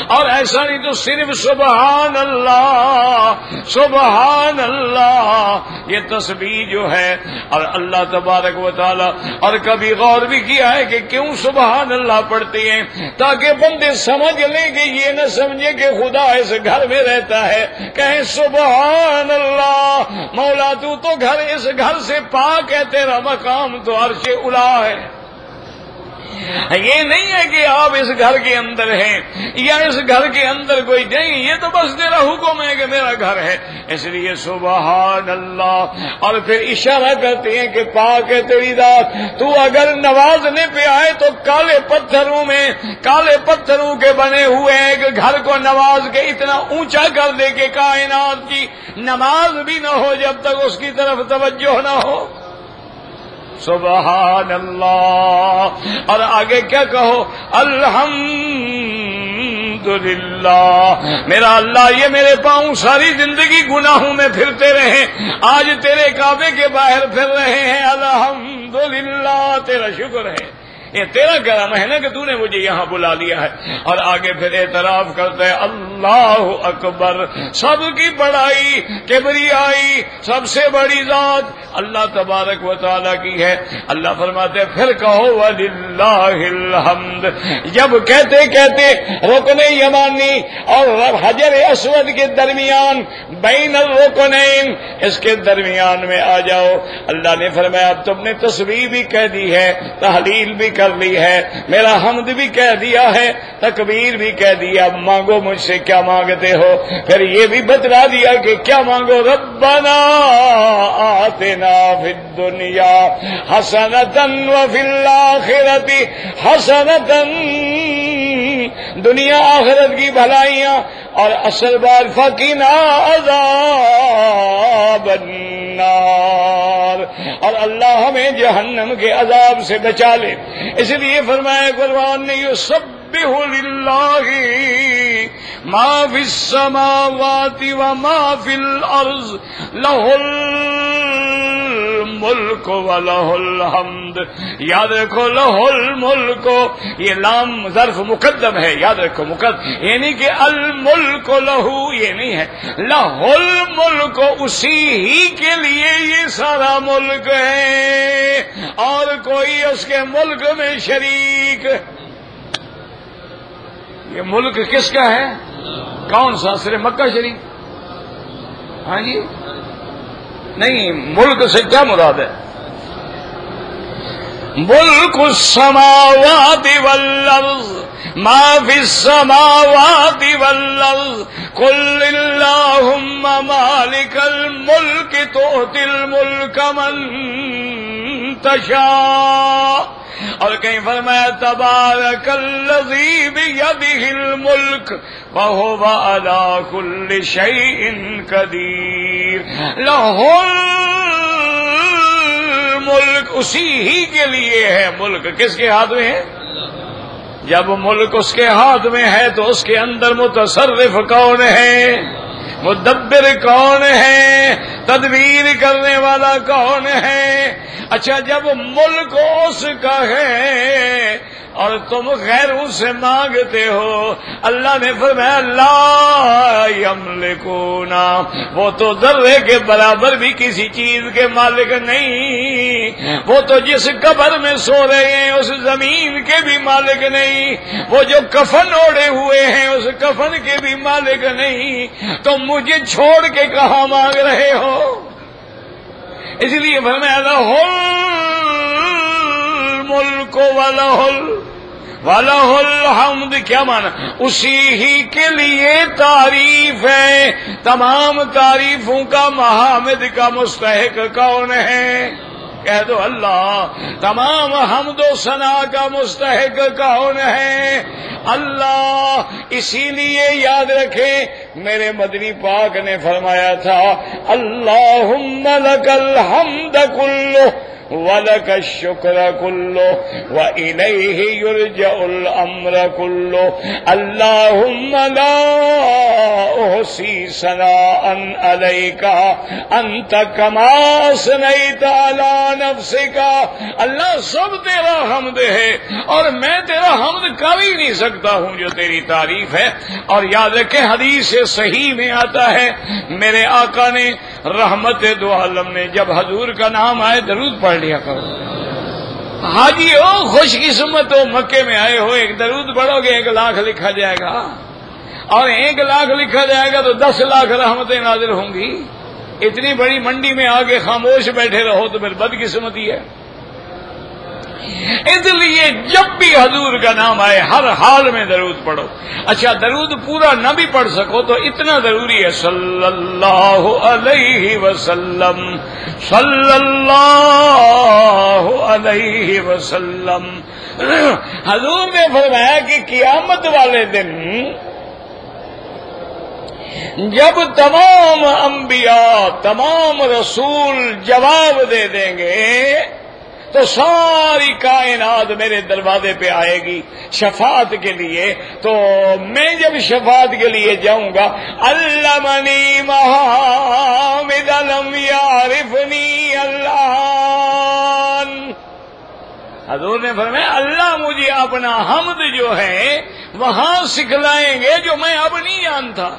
اور ایسا نہیں تو صرف سبحان اللہ سبحان اللہ، یہ تسبیح جو ہے، اور اللہ تبارک و تعالی، اور کبھی غور بھی کیا ہے کہ کیوں سبحان اللہ پڑھتے ہیں؟ تاکہ بندے سمجھ لیں کہ یہ نہ سمجھے کہ خدا اس گھر میں رہتا ہے، کہیں سبحان اللہ، مولا تو گھر اس گھر سے پاک ہے، تیرا مقام تو عرش اعلیٰ ہے۔ یہ نہیں ہے کہ آپ اس گھر کے اندر ہیں یا اس گھر کے اندر کوئی نہیں، یہ تو بس تیرا حکم ہے کہ میرا گھر ہے، اس لیے سبحان اللہ۔ اور پھر اشارہ کرتے ہیں کہ پاک ہے تیری ذات، تو اگر نوازنے پہ آئے تو کالے پتھروں کے بنے ہوئے ایک گھر کو نواز کے اتنا اونچا کر دے کہ کائنات کی نماز بھی نہ ہو جب تک اس کی طرف توجہ نہ ہو۔ سبحان اللہ۔ اور آگے کیا کہو؟ الحمدللہ، میرا اللہ یہ میرے پاؤں ساری زندگی گناہوں میں پھرتے رہے، آج تیرے کعبے کے باہر پھر رہے ہیں، الحمدللہ، تیرا شکر ہے، یہ تیرا کرم ہے نا کہ تو نے مجھے یہاں بلا لیا ہے۔ اور آگے پھر اعتراف کرتا ہے، اللہ اکبر، سب کی بڑائی کبریائی سب سے بڑی ذات اللہ تبارک و تعالیٰ کی ہے۔ اللہ فرماتے پھر کہو وللہ الحمد۔ جب کہتے کہتے رکن یمانی اور حجر اسود کے درمیان، بین الرکنین، اس کے درمیان میں آ جاؤ، اللہ نے فرمایا اب تم نے تسبیح بھی کہہ دی ہے، تحلیل بھی کر لی ہے، میرا حمد بھی کہہ دیا ہے، تکبیر بھی کہہ دیا، اب مانگو مجھ سے کیا مانگتے ہو۔ پھر یہ بھی بتلا دیا کہ کیا مانگو، ربنا آتنا فی الدنیا حسنۃ وفی الآخرۃ حسنۃ، دنیا آخرت کی بھلائیاں، اور اصل بات فقنا عذاب النار، اور اللہ ہمیں جہنم کے عذاب سے بچا لے۔ اس لیے فرمایا قرآن نے، یسبح للہ ما فی السماوات وما فی الارض لہ الملک ولہ الحمد۔ یاد رکھو لہ الملک، یہ لام ظرف مقدم ہے، یاد رکھو مقدم، یعنی کہ الملک لہو، یہ نہیں ہے، لہ الملک، اسی ہی کے لیے یہ سارا ملک ہے، اور کوئی اس کے ملک میں شریک۔ یہ ملک کس کا ہے؟ کون سا؟ صرف مکہ شریف؟ ہاں جی نہیں، ملک سے کیا مراد ہے؟ ملک السماوات والارض ما فی السماوات والارض قل اللہم مالک الملک تؤتی الملک من تشاء، اور کہیں فرمایا تبارک الذی بیدہ الملک وہو علی کل شیء قدیر. لہ الملک، اسی ہی کے لیے ہے ملک. کس کے ہاتھ میں ہے؟ جب ملک اس کے ہاتھ میں ہے تو اس کے اندر متصرف کون ہے؟ مدبر کون ہے؟ تدبیر کرنے والا کون ہے؟ اچھا جب ملک اس کا ہے اور تم غیروں سے مانگتے ہو، اللہ نے فرمایا لا یملکون، وہ تو ذرے کے برابر بھی کسی چیز کے مالک نہیں. وہ تو جس قبر میں سو رہے ہیں اس زمین کے بھی مالک نہیں. وہ جو کفن اوڑے ہوئے ہیں اس کفن کے بھی مالک نہیں. تو مجھے چھوڑ کے کہاں مانگ رہے ہو؟ اس لیے فرمایا لہ الملک وَلَهُ الْحَمْدُ. کیا مانا؟ اسی ہی کے لیے تعریف ہے. تمام تعریفوں کا محامد کا مستحق کون ہے؟ کہہ دو اللہ. تمام حمد و ثنا کا مستحق کون ہے؟ اللہ. اسی لیے یاد رکھیں میرے مدنی پاک نے فرمایا تھا اللہم لک الحمد کلہ وَلَكَ الشُّكْرَ كُلُّهُ وَإِلَيْهِ يُرْجَعُ الْأَمْرَ كُلُّهُ. اللهم لا أحصي ثناء عليك أنت كما أثنيت على نفسك. اللہ سب تیرا حمد ہے اور میں تیرا حمد کر ہی نہیں سکتا ہوں جو تیری تعریف ہے. اور یاد رکھیں حدیث صحیح میں آتا ہے میرے آقا نے رحمت دو عالم نے جب حضور کا نام آئے درود پڑھ لیا کرو. حاجی ہو، خوش قسمت ہو، مکے میں آئے ہو، ایک درود پڑھو گے 1 لاکھ لکھا جائے گا، اور 1 لاکھ لکھا جائے گا تو 10 لاکھ رحمتیں نازل ہوں گی. اتنی بڑی منڈی میں آگے خاموش بیٹھے رہو تو پھر بدقسمتی ہے. اس لیے جب بھی حضور کا نام آئے ہر حال میں درود پڑھو. اچھا درود پورا نہ بھی پڑھ سکو تو اتنا ضروری ہے صلی اللہ علیہ وسلم، صلی اللہ علیہ وسلم. حضور نے فرمایا کہ قیامت والے دن جب تمام انبیاء تمام رسول جواب دے دیں گے تو ساری کائنات میرے دروازے پہ آئے گی شفاعت کے لیے. تو میں جب شفاعت کے لیے جاؤں گا علمنی محامد لم یعرفنی اللہ. حضور نے فرمایا اللہ مجھے اپنا حمد جو ہے وہاں سکھلائیں گے جو میں اب نہیں جانتا.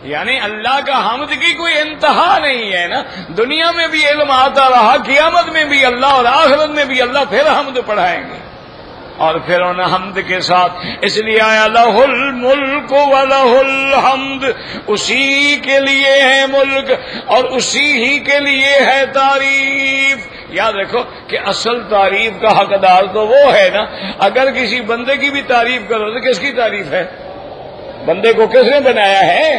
یعنی اللہ کا حمد کی کوئی انتہا نہیں ہے نا. دنیا میں بھی علم آتا رہا، قیامت میں بھی اللہ اور آخرت میں بھی اللہ پھر حمد پڑھائیں گے. اور پھر ان حمد کے ساتھ اس لیے آیا لہ الملک ولہ الحمد. اسی کے لیے ہے ملک اور اسی ہی کے لیے ہے تعریف. یاد رکھو کہ اصل تعریف کا حقدار تو وہ ہے نا. اگر کسی بندے کی بھی تعریف کرو تو کس کی تعریف ہے؟ بندے کو کس نے بنایا ہے؟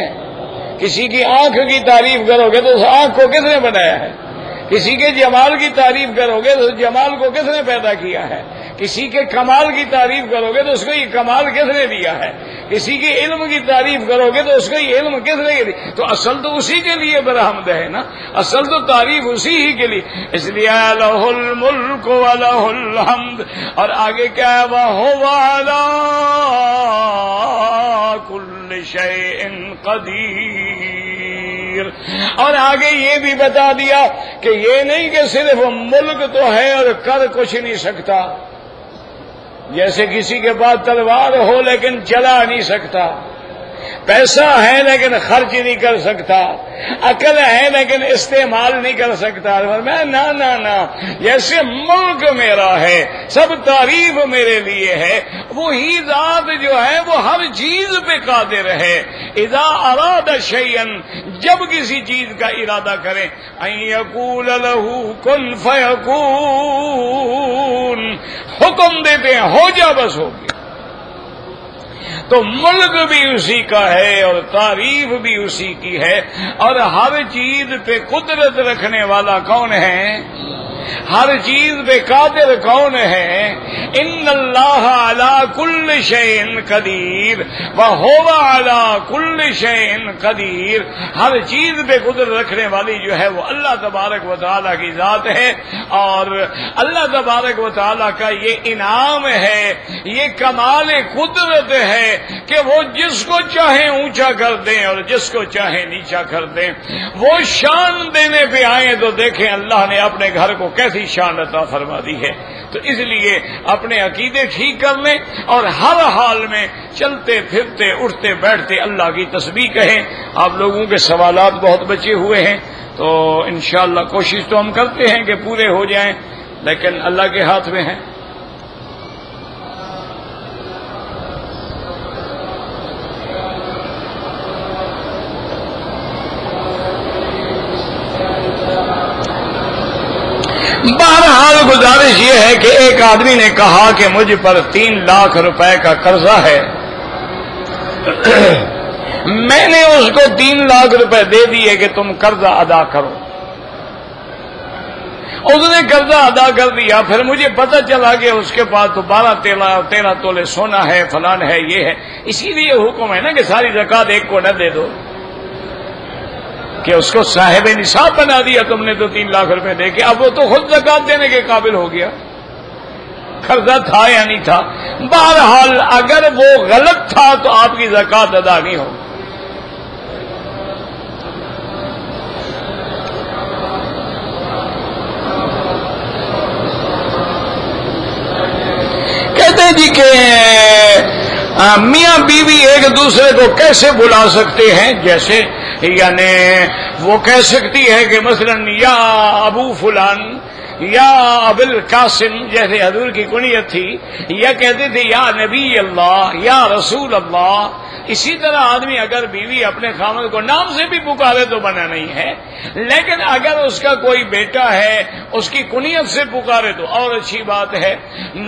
کسی کی آنکھ کی تعریف کرو گے تو اس آنکھ کو کس نے بنایا ہے؟ کسی کے جمال کی تعریف کرو گے تو اس جمال کو کس نے پیدا کیا ہے؟ کسی کے کمال کی تعریف کرو گے تو اس کو یہ کمال کس نے دیا ہے؟ کسی کے علم کی تعریف کرو گے تو اس کو یہ علم کس نے دیا؟ تو اصل تو اسی کے لیے برحمد ہے نا. اصل تو تعریف اسی ہی کے لیے. اس لیے لہ الملک ولہ الحمد. اور آگے کیا ہے؟ وَهُوَ عَلَىٰ كُلِّ شَيْءٍ قَدِيرٌ. اور آگے یہ بھی بتا دیا کہ یہ نہیں کہ صرف ملک تو ہے اور کر کچھ نہیں سکتا. جیسے کسی کے پاس تلوار ہو لیکن چلا نہیں سکتا، پیسہ ہے لیکن خرچ نہیں کر سکتا، عقل ہے لیکن استعمال نہیں کر سکتا. میں نہ جیسے ملک میرا ہے، سب تعریف میرے لیے ہے. وہی ذات جو ہے وہ ہر چیز پہ قادر ہے. اذا اراد شیئا، جب کسی چیز کا ارادہ کرے، ان یقول له کن فیکون، حکم دیتے ہیں ہو جا بس ہو گیا. تو ملک بھی اسی کا ہے اور تعریف بھی اسی کی ہے. اور ہر چیز پہ قدرت رکھنے والا کون ہے؟ ہر چیز پہ قادر کون ہے؟ ان اللہ علی کل شیء قدیر وہو علی کل شیء قدیر. ہر چیز پہ قدرت رکھنے والی جو ہے وہ اللہ تبارک و تعالیٰ کی ذات ہے، اور اللہ تبارک و تعالیٰ کا یہ انعام ہے، یہ کمال قدرت ہے کہ وہ جس کو چاہے اونچا کر دیں اور جس کو چاہے نیچا کر دیں. وہ شان دینے پہ آئے تو دیکھیں اللہ نے اپنے گھر کو کیسی شان عطا فرما دی ہے. تو اس لیے اپنے عقیدے ٹھیک کر لیں اور ہر حال میں چلتے پھرتے اٹھتے بیٹھتے اللہ کی تسبیح کہیں. آپ لوگوں کے سوالات بہت بچے ہوئے ہیں تو انشاءاللہ کوشش تو ہم کرتے ہیں کہ پورے ہو جائیں، لیکن اللہ کے ہاتھ میں ہیں. بہرحال گزارش یہ ہے کہ ایک آدمی نے کہا کہ مجھ پر 3 لاکھ روپے کا قرضہ ہے. میں نے اس کو 3 لاکھ روپے دے دیے کہ تم قرضہ ادا کرو. اس نے قرضہ ادا کر دیا. پھر مجھے پتہ چلا کہ اس کے پاس تو 12-13 تولے سونا ہے، فلان ہے، یہ ہے. اسی لیے حکم ہے نا کہ ساری زکوٰۃ ایک کو نہ دے دو، کہ اس کو صاحب نصاب بنا دیا تم نے تو 3 لاکھ روپے دے کے. اب وہ تو خود زکوٰۃ دینے کے قابل ہو گیا، قرضہ تھا یا نہیں تھا. بہرحال اگر وہ غلط تھا تو آپ کی زکوٰۃ ادا نہیں ہوگی. کہتے ہیں جی کہ میاں بیوی ایک دوسرے کو کیسے بلا سکتے ہیں؟ جیسے یعنی وہ کہہ سکتی ہے کہ مثلا یا ابو فلان یا ابل قاسم، جیسے حضور کی کنیت تھی، یا کہتے تھے یا نبی اللہ یا رسول اللہ. اسی طرح آدمی اگر بیوی اپنے خاوند کو نام سے بھی پکارے تو منع نہیں ہے، لیکن اگر اس کا کوئی بیٹا ہے اس کی کنیت سے پکارے تو اور اچھی بات ہے.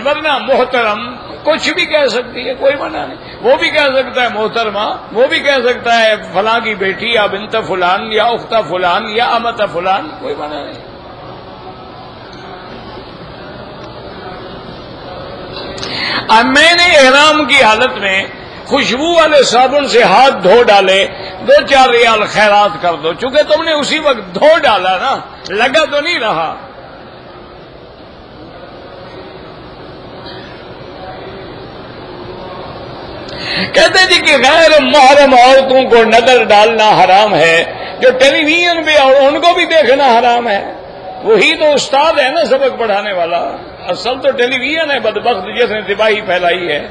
ورنہ محترم کچھ بھی کہہ سکتی ہے، کوئی منع نہیں. وہ بھی کہہ سکتا ہے محترمہ، وہ بھی کہہ سکتا ہے فلاں کی بیٹی یا بنت فلان یا اخت فلان یا امت فلان، کوئی منع نہیں. اب میں نے احرام کی حالت میں خوشبو والے صابن سے ہاتھ دھو ڈالے، 2-4 ریال خیرات کر دو. چونکہ تم نے اسی وقت دھو ڈالا نا، لگا تو نہیں رہا. کہتے جی کہ غیر محرم عورتوں کو نظر ڈالنا حرام ہے، جو ٹیلی ویژن پہ اور ان کو بھی دیکھنا حرام ہے. وہی تو استاد ہے نا سبق پڑھانے والا. اصل تو ٹیلی ویژن ہے بدبخت جس نے تباہی پھیلائی ہے.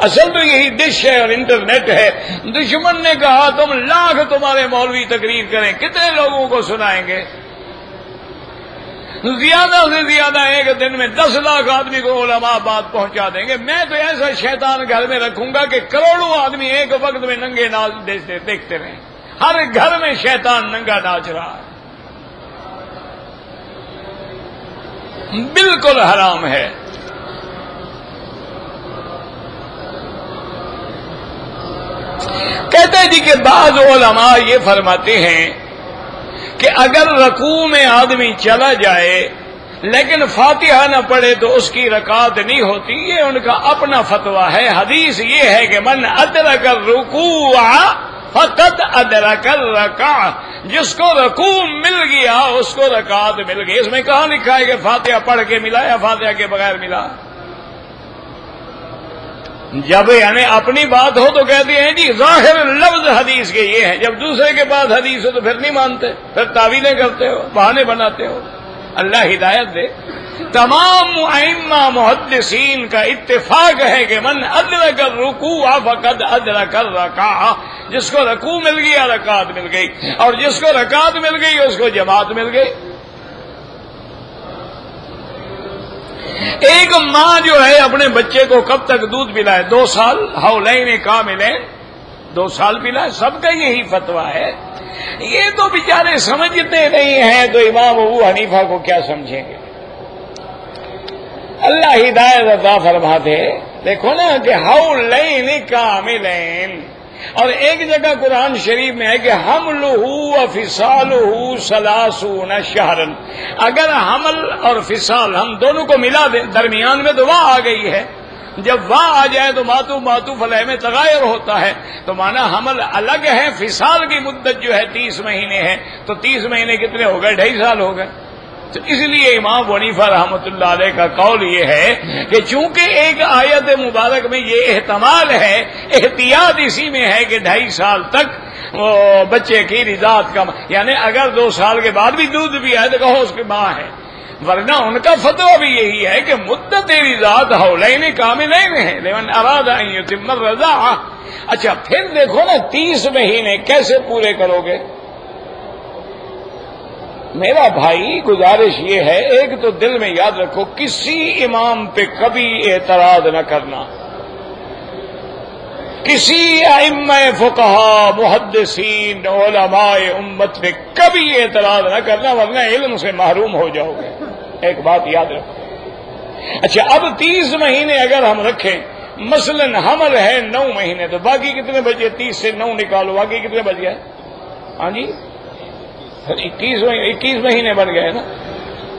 اصل تو یہی ڈش ہے اور انٹرنیٹ ہے. دشمن نے کہا تم لاکھ تمہارے مولوی تقریر کریں، کتنے لوگوں کو سنائیں گے؟ زیادہ سے زیادہ ایک دن میں 10 لاکھ آدمی کو علماء بات پہنچا دیں گے. میں تو ایسا شیطان گھر میں رکھوں گا کہ کروڑوں آدمی ایک وقت میں ننگے ناچ دیکھتے رہیں. ہر گھر میں شیطان ننگا ناچ رہا ہے. بالکل حرام ہے. کہتے ہیں جی کہ بعض علماء یہ فرماتے ہیں کہ اگر رکوع میں آدمی چلا جائے لیکن فاتحہ نہ پڑھے تو اس کی رکعت نہیں ہوتی. یہ ان کا اپنا فتویٰ ہے. حدیث یہ ہے کہ من ادرک الرکوع فقط ادرک الرکعہ، جس کو رکوع مل گیا اس کو رکعت مل گئی. اس میں کہاں لکھا ہے کہ فاتحہ پڑھ کے ملا یا فاتحہ کے بغیر ملا؟ جب یعنی اپنی بات ہو تو کہتے ہیں جی ظاہر لفظ حدیث کے یہ ہے. جب دوسرے کے پاس حدیث ہو تو پھر نہیں مانتے، پھر تعویلیں کرتے ہو، بہانے بناتے ہو. اللہ ہدایت دے. تمام ائمہ محدثین کا اتفاق ہے کہ من ادرک الرکوع فقد ادرک الرکعہ، جس کو رکوع مل گیا رکعت مل گئی، اور جس کو رکعت مل گئی اس کو جماعت مل گئی. ایک ماں جو ہے اپنے بچے کو کب تک دودھ پلائے؟ 2 سال، حولین کاملین، 2 سال پلائے. سب کا یہی فتویٰ ہے. یہ تو بیچارے سمجھتے نہیں ہیں تو امام ابو حنیفہ کو کیا سمجھیں گے؟ اللہ ہدایت عطا فرماتے. دیکھو نا کہ حولین کاملین، اور ایک جگہ قرآن شریف میں ہے کہ حملہ و فصالہ ثلاثون شہرا، اگر حمل اور فصال ہم دونوں کو ملا دیں درمیان میں تو وہاں آ گئی ہے، جب وہاں آ جائے تو معطوف علیہ میں تغیر ہوتا ہے، تو مانا حمل الگ ہے، فصال کی مدت جو ہے 30 مہینے ہے، تو 30 مہینے کتنے ہو گئے؟ 2.5 سال ہو گئے۔ تو اس لیے امام ابو حنیفہ رحمۃ اللہ علیہ کا قول یہ ہے کہ چونکہ ایک آیت مبارک میں یہ احتمال ہے، احتیاط اسی میں ہے کہ 2.5 سال تک وہ بچے کی رضاعت کا، یعنی اگر 2 سال کے بعد بھی دودھ بھی آئے تو کہو اس کی ماں ہے، ورنہ ان کا فتویٰ بھی یہی ہے کہ مدت رضاعت حولین کاملین ہے لمن اراد ان یتم الرضاعہ۔ اچھا پھر دیکھو نا 30 مہینے کیسے پورے کرو گے؟ میرا بھائی گزارش یہ ہے، ایک تو دل میں یاد رکھو کسی امام پہ کبھی اعتراض نہ کرنا، کسی ائمہ فقہا محدثین علماء امت پہ کبھی اعتراض نہ کرنا، ورنہ علم سے محروم ہو جاؤ گے، ایک بات یاد رکھو۔ اچھا اب 30 مہینے اگر ہم رکھیں، مثلا حمل ہے 9 مہینے، تو باقی کتنے بچے؟ 30 سے 9 نکالو، باقی کتنے بچ گئے؟ ہاں جی 21 مہینے بن گئے نا،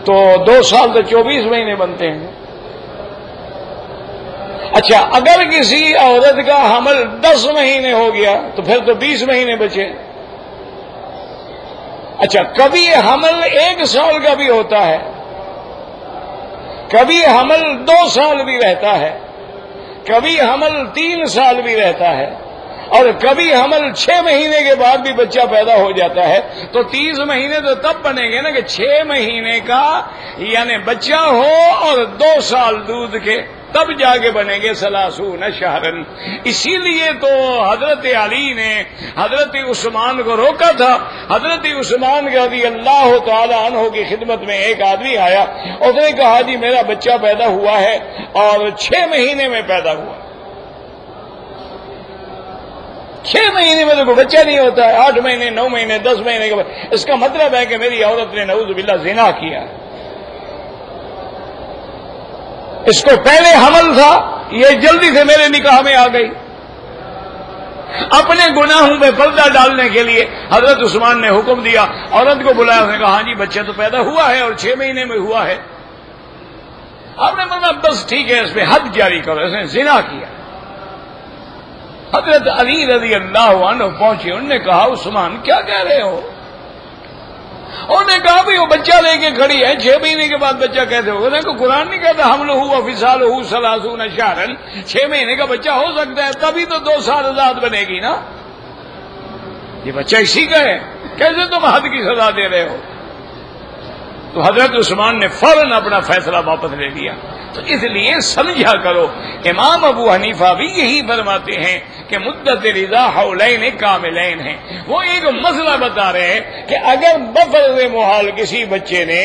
تو 2 سال تو 24 مہینے بنتے ہیں۔ اچھا اگر کسی عورت کا حمل 10 مہینے ہو گیا تو پھر تو 20 مہینے بچے۔ اچھا کبھی حمل 1 سال کا بھی ہوتا ہے، کبھی حمل 2 سال بھی رہتا ہے، کبھی حمل 3 سال بھی رہتا ہے، اور کبھی حمل 6 مہینے کے بعد بھی بچہ پیدا ہو جاتا ہے۔ تو 30 مہینے تو تب بنے گے نا کہ 6 مہینے کا یعنی بچہ ہو اور 2 سال دودھ کے، تب جا کے بنے گے 30 شہرن۔ اسی لیے تو حضرت علی نے حضرت عثمان کو روکا تھا۔ حضرت عثمان رضی اللہ تعالی عنہ کی خدمت میں ایک آدمی آیا، اس نے کہا جی میرا بچہ پیدا ہوا ہے اور 6 مہینے میں پیدا ہوا۔ 6 مہینے میں تو کوئی بچہ نہیں ہوتا ہے، 8 مہینے 9 مہینے 10 مہینے کے بعد، اس کا مطلب ہے کہ میری عورت نے نعوذ باللہ زنا کیا، اس کو پہلے حمل تھا، یہ جلدی سے میرے نکاح میں آ گئی۔ اپنے گناہوں میں پردہ ڈالنے کے لیے حضرت عثمان نے حکم دیا، عورت کو بلایا، اس نے کہا ہاں جی بچہ تو پیدا ہوا ہے اور 6 مہینے میں ہوا ہے۔ آپ نے مطلب بس ٹھیک ہے اس پہ حد جاری کرو، اس نے زنا کیا۔ حضرت علی رضی اللہ عنہ پہنچے، انہوں نے کہا عثمان کیا کہہ رہے ہو؟ انہوں نے کہا بھی وہ بچہ لے کے کھڑی ہے، 6 مہینے کے بعد بچہ کیسے ہوگا؟ انہوں نے قرآن نہیں کہتا حملہ و فصالہ 30 شہرن، 6 مہینے کا بچہ ہو سکتا ہے، تبھی تو 2 سال رضاعت بنے گی نا، یہ بچہ اسی کا ہے، کیسے تم حد کی سزا دے رہے ہو؟ تو حضرت عثمان نے فوراً اپنا فیصلہ واپس لے لیا۔ تو اس لیے سمجھا کرو، امام ابو حنیفہ بھی یہی فرماتے ہیں کہ مدت رضا حولین کاملین ہیں۔ وہ ایک مسئلہ بتا رہے ہیں کہ اگر بفرض محال کسی بچے نے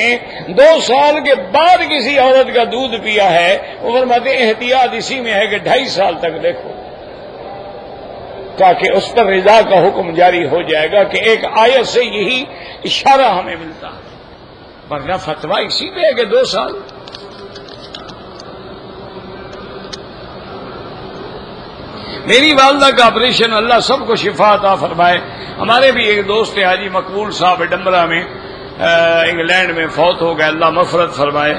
2 سال کے بعد کسی عورت کا دودھ پیا ہے، وہ فرماتے ہیں احتیاط اسی میں ہے کہ 2.5 سال تک دیکھو، تاکہ اس پر رضا کا حکم جاری ہو جائے گا، کہ ایک آیت سے یہی اشارہ ہمیں ملتا ہے، ورنہ فتویٰ اسی پہ ہے کہ 2 سال۔ میری والدہ کا آپریشن، اللہ سب کو شفا عطا فرمائے۔ ہمارے بھی ایک دوست حاجی مقبول صاحب ڈمرا میں انگلینڈ میں فوت ہو گئے، اللہ مغفرت فرمائے۔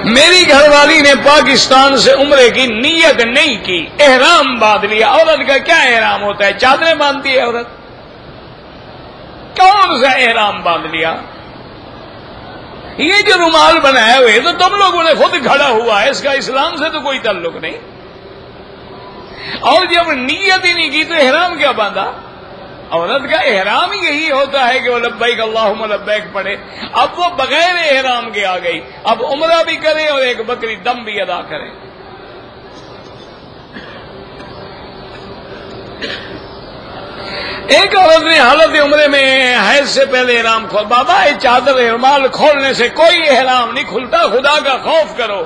میری گھر والی نے پاکستان سے عمرے کی نیت نہیں کی، احرام باندھ لیا۔ عورت کا کیا احرام ہوتا ہے؟ چادریں باندھتی ہے عورت، کون سا احرام باندھ لیا؟ یہ جو رومال بنائے ہوئے تو تم لوگوں نے خود گھڑا ہوا ہے، اس کا اسلام سے تو کوئی تعلق نہیں۔ اور جب نیت ہی نہیں کی تو احرام کیا باندھا؟ عورت کا احرام ہی یہی ہوتا ہے کہ وہ لبیک اللہم لبیک پڑھے۔ اب وہ بغیر احرام کے آ گئی، اب عمرہ بھی کرے اور ایک بکری دم بھی ادا کرے۔ ایک عورت نے حالت عمرے میں حیض سے پہلے احرام کھول، بابا یہ چادر رومال کھولنے سے کوئی احرام نہیں کھلتا، خدا کا خوف کرو۔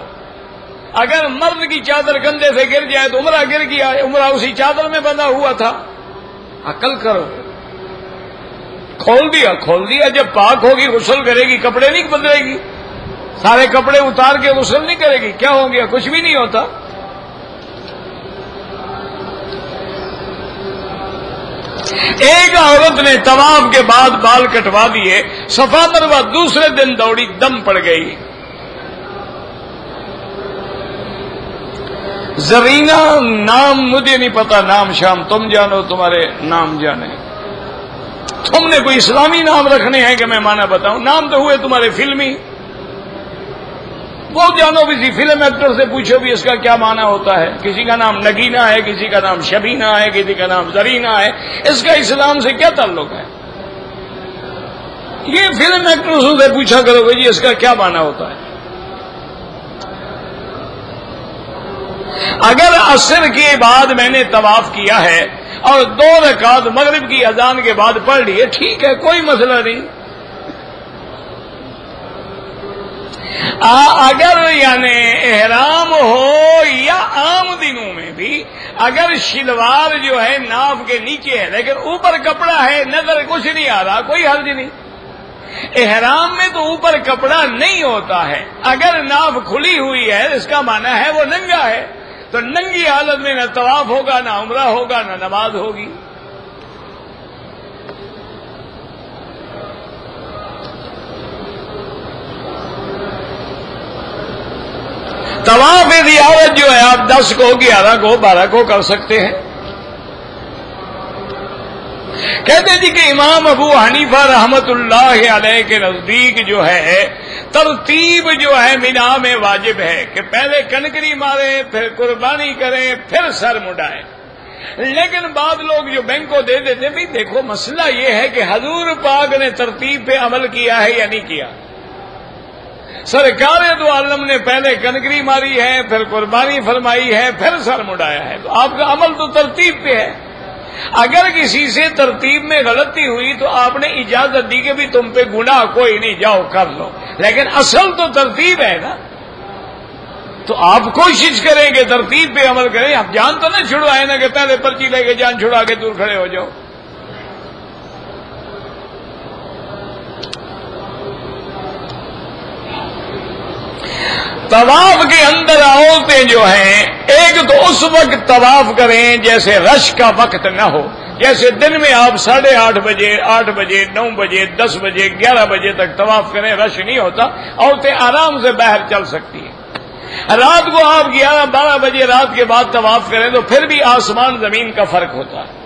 اگر مرد کی چادر کندھے سے گر جائے تو عمرہ گر گیا، عمرہ اسی چادر میں بندھا ہوا تھا، عقل کرو۔ کھول دیا، جب پاک ہوگی غسل کرے گی، کپڑے نہیں بدلے گی، سارے کپڑے اتار کے غسل نہیں کرے گی؟ کیا ہو گیا؟ کچھ بھی نہیں ہوتا۔ ایک عورت نے طواف کے بعد بال کٹوا دیے، صفا مروا دوسرے دن دوڑی، دم پڑ گئی۔ زرینہ نام مجھے نہیں پتا، نام شام تم جانو، تمہارے نام جانے۔ تم نے کوئی اسلامی نام رکھنے ہیں کہ میں مانا بتاؤں؟ نام تو ہوئے تمہارے فلمی، وہ جانو کسی فلم ایکٹر سے پوچھو بھی اس کا کیا معنی ہوتا ہے۔ کسی کا نام نگینہ ہے، کسی کا نام شبینہ ہے، کسی کا نام زرینہ ہے، اس کا اسلام سے کیا تعلق ہے؟ یہ فلم ایکٹروں سے پوچھا کرو گے جی اس کا کیا معنی ہوتا ہے۔ اگر عصر کے بعد میں نے طواف کیا ہے اور 2 رکعت مغرب کی اذان کے بعد پڑھ لیے، ٹھیک ہے، کوئی مسئلہ نہیں۔ اگر یعنی احرام ہو یا عام دنوں میں بھی اگر شلوار جو ہے ناف کے نیچے ہے لیکن اوپر کپڑا ہے، نظر کچھ نہیں آ رہا، کوئی حرج نہیں۔ احرام میں تو اوپر کپڑا نہیں ہوتا ہے، اگر ناف کھلی ہوئی ہے اس کا معنی ہے وہ ننگا ہے، تو ننگی حالت میں نہ طواف ہوگا، نہ عمرہ ہوگا، نہ نماز ہوگی۔ طواف زیارت جو ہے آپ 10 کو، 11 کو، 12 کو کر سکتے ہیں۔ کہتے ہیں جی کہ امام ابو حنیفہ رحمت اللہ علیہ کے نزدیک جو ہے ترتیب جو ہے مینا میں واجب ہے کہ پہلے کنکری مارے، پھر قربانی کریں، پھر سر مڈائیں۔ لیکن بعض لوگ جو بینک کو دے دیتے بھی، دیکھو مسئلہ یہ ہے کہ حضور پاک نے ترتیب پہ عمل کیا ہے یا نہیں کیا؟ سرکار دو عالم نے پہلے کنکری ماری ہے، پھر قربانی فرمائی ہے، پھر سر مڈایا ہے، تو آپ کا عمل تو ترتیب پہ ہے۔ اگر کسی سے ترتیب میں غلطی ہوئی تو آپ نے اجازت دی کہ بھی تم پہ گناہ کوئی نہیں، جاؤ کر لو، لیکن اصل تو ترتیب ہے نا۔ تو آپ کوشش کریں کہ ترتیب پہ عمل کریں، آپ جان تو نہ چھڑوائے نا کہ پہلے پرچی لے کے جان چھڑا کے دور کھڑے ہو جاؤ۔ طواف کے اندر عورتیں جو ہیں ایک تو اس وقت طواف کریں جیسے رش کا وقت نہ ہو، جیسے دن میں آپ 8:30 بجے، 8 بجے، 9 بجے، 10 بجے، 11 بجے تک طواف کریں، رش نہیں ہوتا، عورتیں آرام سے باہر چل سکتی ہیں۔ رات کو آپ 11-12 بجے رات کے بعد طواف کریں تو پھر بھی آسمان زمین کا فرق ہوتا ہے۔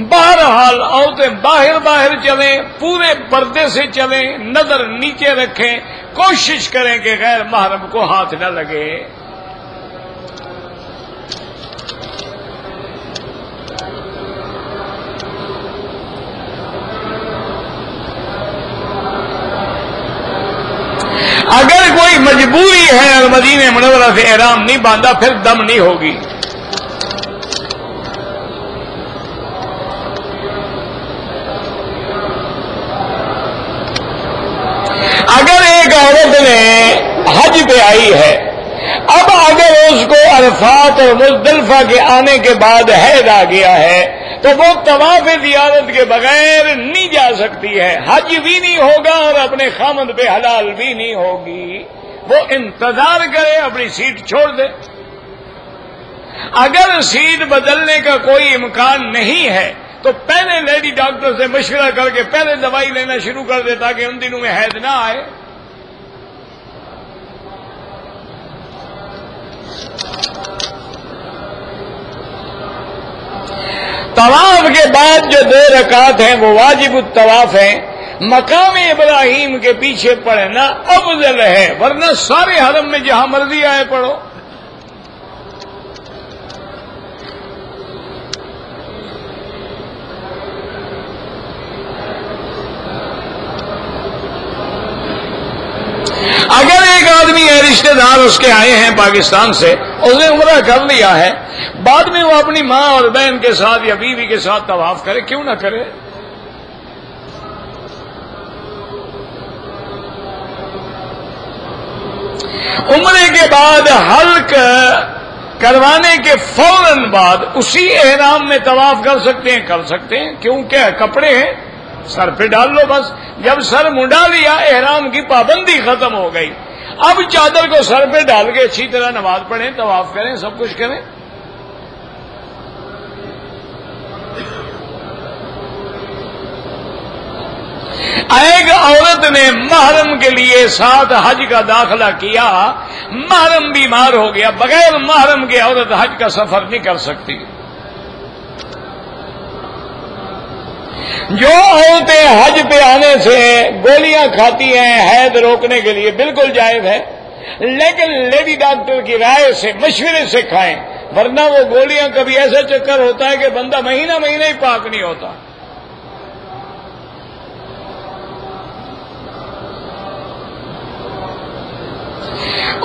بہرحال عورتیں باہر چلیں، پورے پردے سے چلیں، نظر نیچے رکھیں، کوشش کریں کہ غیر محرم کو ہاتھ نہ لگے۔ اگر کوئی مجبوری ہے اور مدینہ منورہ سے احرام نہیں باندھا، پھر دم نہیں ہوگی۔ اگر ایک عورت نے حج پہ آئی ہے، اب اگر اس کو عرفات اور مزدلفہ کے آنے کے بعد حیض آ گیا ہے تو وہ طواف زیارت کے بغیر نہیں جا سکتی ہے، حج بھی نہیں ہوگا اور اپنے خامد پہ حلال بھی نہیں ہوگی، وہ انتظار کرے، اپنی سیٹ چھوڑ دے۔ اگر سیٹ بدلنے کا کوئی امکان نہیں ہے تو پہلے لیڈی ڈاکٹر سے مشورہ کر کے پہلے دوائی لینا شروع کر دے تاکہ ان دنوں میں حیض نہ آئے۔ طواف کے بعد جو 2 رکعت ہیں وہ واجب الطواف ہیں، مقام ابراہیم کے پیچھے پڑھنا افضل ہے، ورنہ سارے حرم میں جہاں مرضی آئے پڑھو۔ اگر ایک آدمی ہے، رشتہ دار اس کے آئے ہیں پاکستان سے، اس نے عمرہ کر لیا ہے، بعد میں وہ اپنی ماں اور بہن کے ساتھ یا بیوی کے ساتھ طواف کرے، کیوں نہ کرے؟ عمرے کے بعد حلق کروانے کے فوراً بعد اسی احرام میں طواف کر سکتے ہیں، کیونکہ کپڑے ہیں، سر پہ ڈال لو بس، جب سر منڈا لیا احرام کی پابندی ختم ہو گئی۔ اب چادر کو سر پہ ڈال کے اچھی طرح نماز پڑھیں، طواف کریں، سب کچھ کریں۔ ایک عورت نے محرم کے لیے ساتھ حج کا داخلہ کیا، محرم بیمار ہو گیا، بغیر محرم کے عورت حج کا سفر نہیں کر سکتی۔ جو عورتیں حج پہ آنے سے گولیاں کھاتی ہیں حید روکنے کے لیے بالکل جائز ہے، لیکن لیڈی ڈاکٹر کی رائے سے، مشورے سے کھائیں، ورنہ وہ گولیاں کبھی ایسا چکر ہوتا ہے کہ بندہ مہینہ مہینہ ہی پاک نہیں ہوتا۔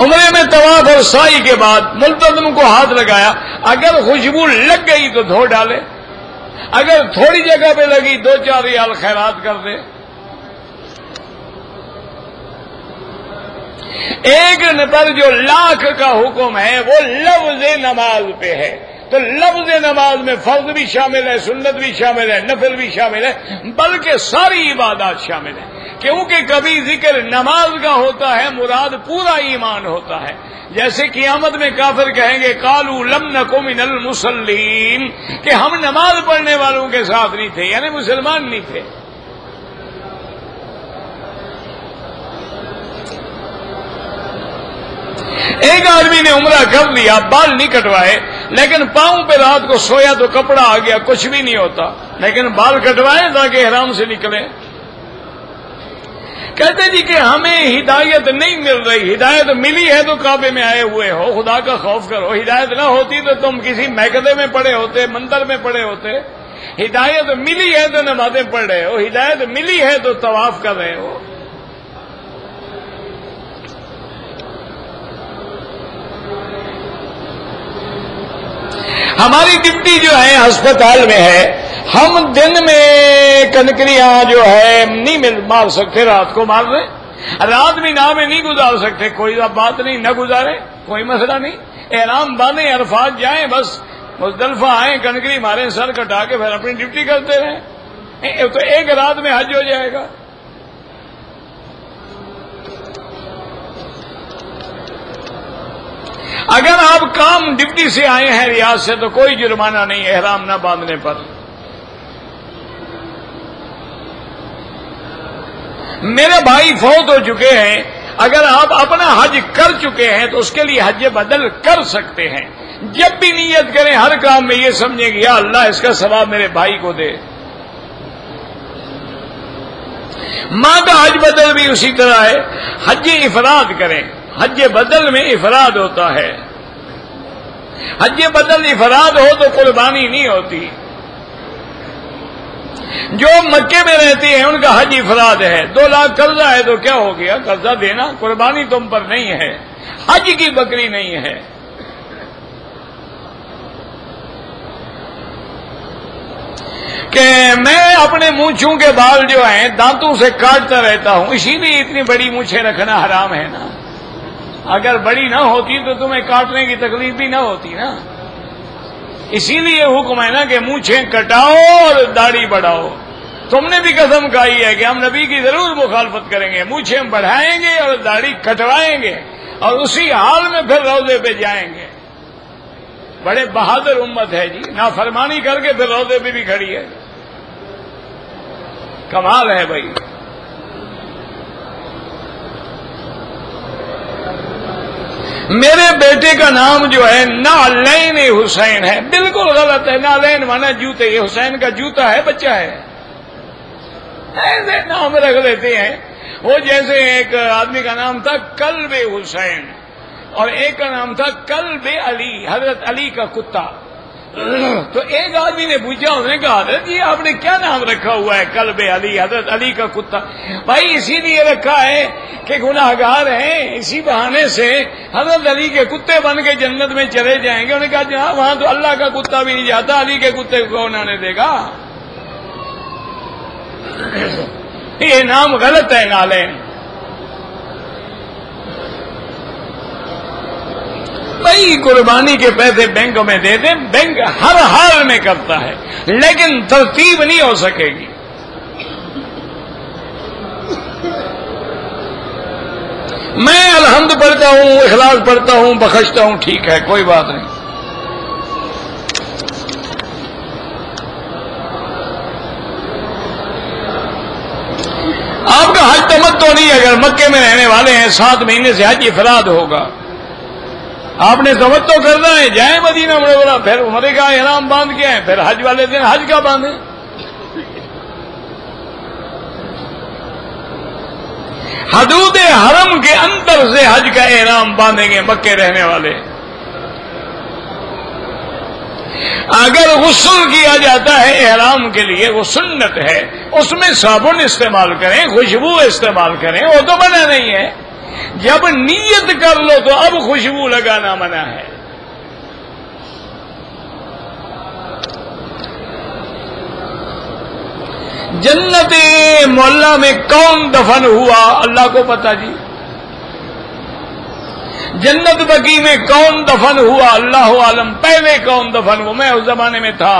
عمرے میں طواف اور سعی کے بعد ملتزم کو ہاتھ لگایا، اگر خوشبو لگ گئی تو دھو ڈالے، اگر تھوڑی جگہ پہ لگی 2-4 ریال خیرات کر دے۔ ایک پر جو لاکھ کا حکم ہے وہ لفظ نماز پہ ہے، تو لفظ نماز میں فرض بھی شامل ہے، سنت بھی شامل ہے، نفل بھی شامل ہے، بلکہ ساری عبادات شامل ہیں، کیونکہ کبھی ذکر نماز کا ہوتا ہے مراد پورا ایمان ہوتا ہے۔ جیسے قیامت میں کافر کہیں گے قالوا لم نک من المصلین، کہ ہم نماز پڑھنے والوں کے ساتھ نہیں تھے، یعنی مسلمان نہیں تھے۔ ایک آدمی نے عمرہ کر لیا، بال نہیں کٹوائے، لیکن پاؤں پہ رات کو سویا تو کپڑا آ گیا، کچھ بھی نہیں ہوتا، لیکن بال کٹوائے تاکہ احرام سے نکلے۔ کہتے جی کہ ہمیں ہدایت نہیں مل رہی، ہدایت ملی ہے تو کعبے میں آئے ہوئے ہو، خدا کا خوف کرو، ہدایت نہ ہوتی تو تم کسی محکدے میں پڑے ہوتے، مندر میں پڑے ہوتے۔ ہدایت ملی ہے تو نمازیں پڑھ رہے ہو، ہدایت ملی ہے تو طواف کر رہے ہو۔ ہماری ڈپٹی جو ہے ہسپتال میں ہے، ہم دن میں کنکریاں جو ہے نہیں مار سکتے، رات کو مار رہے، رات مینا میں نہیں گزار سکتے، کوئی بات نہیں، نہ گزارے، کوئی مسئلہ نہیں، احرام باندھیں، عرفات جائیں، بس مزدلفہ آئیں، کنکری ماریں، سر کٹا کے پھر اپنی ڈپٹی کرتے رہیں، تو ایک رات میں حج ہو جائے گا۔ اگر آپ کام ڈپٹی سے آئے ہیں ریاض سے تو کوئی جرمانہ نہیں احرام نہ باندھنے پر۔ میرے بھائی فوت ہو چکے ہیں، اگر آپ اپنا حج کر چکے ہیں تو اس کے لیے حج بدل کر سکتے ہیں۔ جب بھی نیت کریں ہر کام میں یہ سمجھیں کہ یا اللہ اس کا ثواب میرے بھائی کو دے۔ ماں کا حج بدل بھی اسی طرح ہے، حج افراد کریں، حج بدل میں افراد ہوتا ہے، حج بدل افراد ہو تو قربانی نہیں ہوتی۔ جو مکے میں رہتے ہیں ان کا حج افراد ہے، 2 لاکھ قرضہ ہے تو کیا ہو گیا، قرضہ دینا، قربانی تم پر نہیں ہے، حج کی بکری نہیں ہے۔ کہ میں اپنے مونچھوں کے بال جو ہیں دانتوں سے کاٹتا رہتا ہوں، اسی لیے اتنی بڑی مونچھیں رکھنا حرام ہے نا، اگر بڑی نہ ہوتی تو تمہیں کاٹنے کی تکلیف بھی نہ ہوتی نا، اسی لیے حکم ہے نا کہ مونچھیں کٹاؤ اور داڑھی بڑھاؤ۔ تم نے بھی قسم کھائی ہے کہ ہم نبی کی ضرور مخالفت کریں گے، مونچھیں بڑھائیں گے اور داڑھی کٹوائیں گے، اور اسی حال میں پھر روضے پہ جائیں گے۔ بڑے بہادر امت ہے جی، نافرمانی کر کے پھر روضے پہ بھی کھڑی ہے، کمال ہے بھائی۔ میرے بیٹے کا نام جو ہے نعلین حسین ہے، بالکل غلط ہے، نعلین مانا جوتے، یہ حسین کا جوتا ہے، بچہ ہے، ایسے نام رکھ لیتے ہیں۔ وہ جیسے ایک آدمی کا نام تھا کلب حسین اور ایک کا نام تھا کلب علی، حضرت علی کا کتا۔ تو ایک آدمی نے پوچھا، اس نے کہا حضرت یہ آپ نے کیا نام رکھا ہوا ہے کلب علی، حضرت علی کا کتا؟ بھائی اسی لیے رکھا ہے کہ گناہگار ہیں، اسی بہانے سے حضرت علی کے کتے بن کے جنت میں چلے جائیں گے۔ انہوں نے کہا جناب وہاں تو اللہ کا کتا بھی نہیں جاتا، علی کے کتے کو کون آنے دے گا؟ یہ نام غلط ہے نعلین۔ بھائی قربانی کے پیسے بینک میں دے دیں، بینک ہر حال میں کرتا ہے، لیکن ترتیب نہیں ہو سکے گی۔ میں الحمد پڑھتا ہوں، اخلاص پڑھتا ہوں، بخشتا ہوں، ٹھیک ہے، کوئی بات نہیں. آپ کا حج تمتع نہیں، اگر مکے میں رہنے والے ہیں 7 مہینے سے حج افراد ہوگا. آپ نے تمتع کرنا ہے، جائیں مدینہ منورہ، پھر عمرے کا احرام باندھ کے ہیں، پھر حج والے دن حج کا باندھیں. حدود حرم کے اندر سے حج کا احرام باندھیں گے مکے رہنے والے. اگر غسل کیا جاتا ہے احرام کے لیے، وہ سنت ہے، اس میں صابن استعمال کریں، خوشبو استعمال کریں، وہ تو منع نہیں ہے. جب نیت کر لو تو اب خوشبو لگانا منع ہے. جنت معلیٰ میں کون دفن ہوا اللہ کو پتہ جی. جنت بقیع میں کون دفن ہوا اللہ عالم. پہلے کون دفن ہوا، میں اس زمانے میں تھا.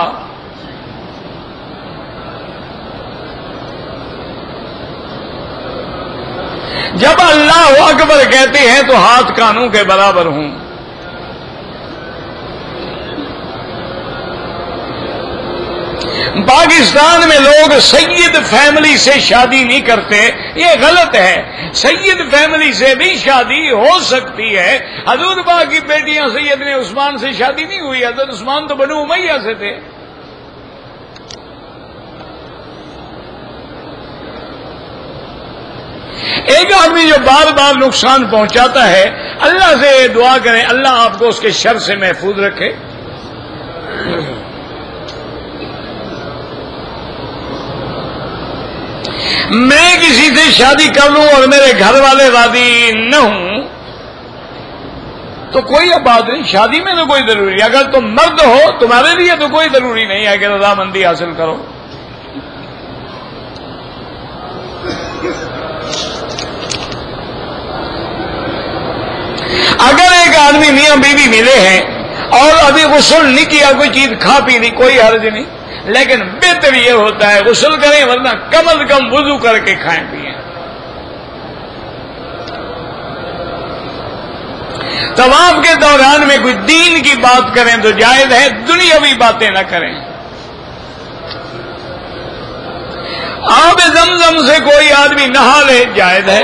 جب اللہ اکبر کہتے ہیں تو ہاتھ کانوں کے برابر ہوں. پاکستان میں لوگ سید فیملی سے شادی نہیں کرتے، یہ غلط ہے. سید فیملی سے بھی شادی ہو سکتی ہے. حضور پاک کی بیٹیاں سیدنا عثمان سے شادی نہیں ہوئی، حضرت عثمان تو بنو امیہ سے تھے. ایک آدمی جو بار بار نقصان پہنچاتا ہے، اللہ سے دعا کریں اللہ آپ کو اس کے شر سے محفوظ رکھے. میں کسی سے شادی کر لوں اور میرے گھر والے راضی نہ ہوں تو کوئی اب بات نہیں، شادی میں تو کوئی ضروری. اگر تم مرد ہو تمہارے لیے تو کوئی ضروری نہیں ہے کہ رضامندی حاصل کرو. اگر ایک آدمی میاں بیوی ملے ہیں اور ابھی غسل نہیں کیا، کوئی چیز کھا پی لی، کوئی حرج نہیں، لیکن بہتر یہ ہوتا ہے غسل کریں، ورنہ کم از کم وضو کر کے کھائیں پیئیں. طواف کے دوران میں کوئی دین کی بات کریں تو جائز ہے، دنیاوی باتیں نہ کریں. آب زمزم سے کوئی آدمی نہا لے، جائز ہے.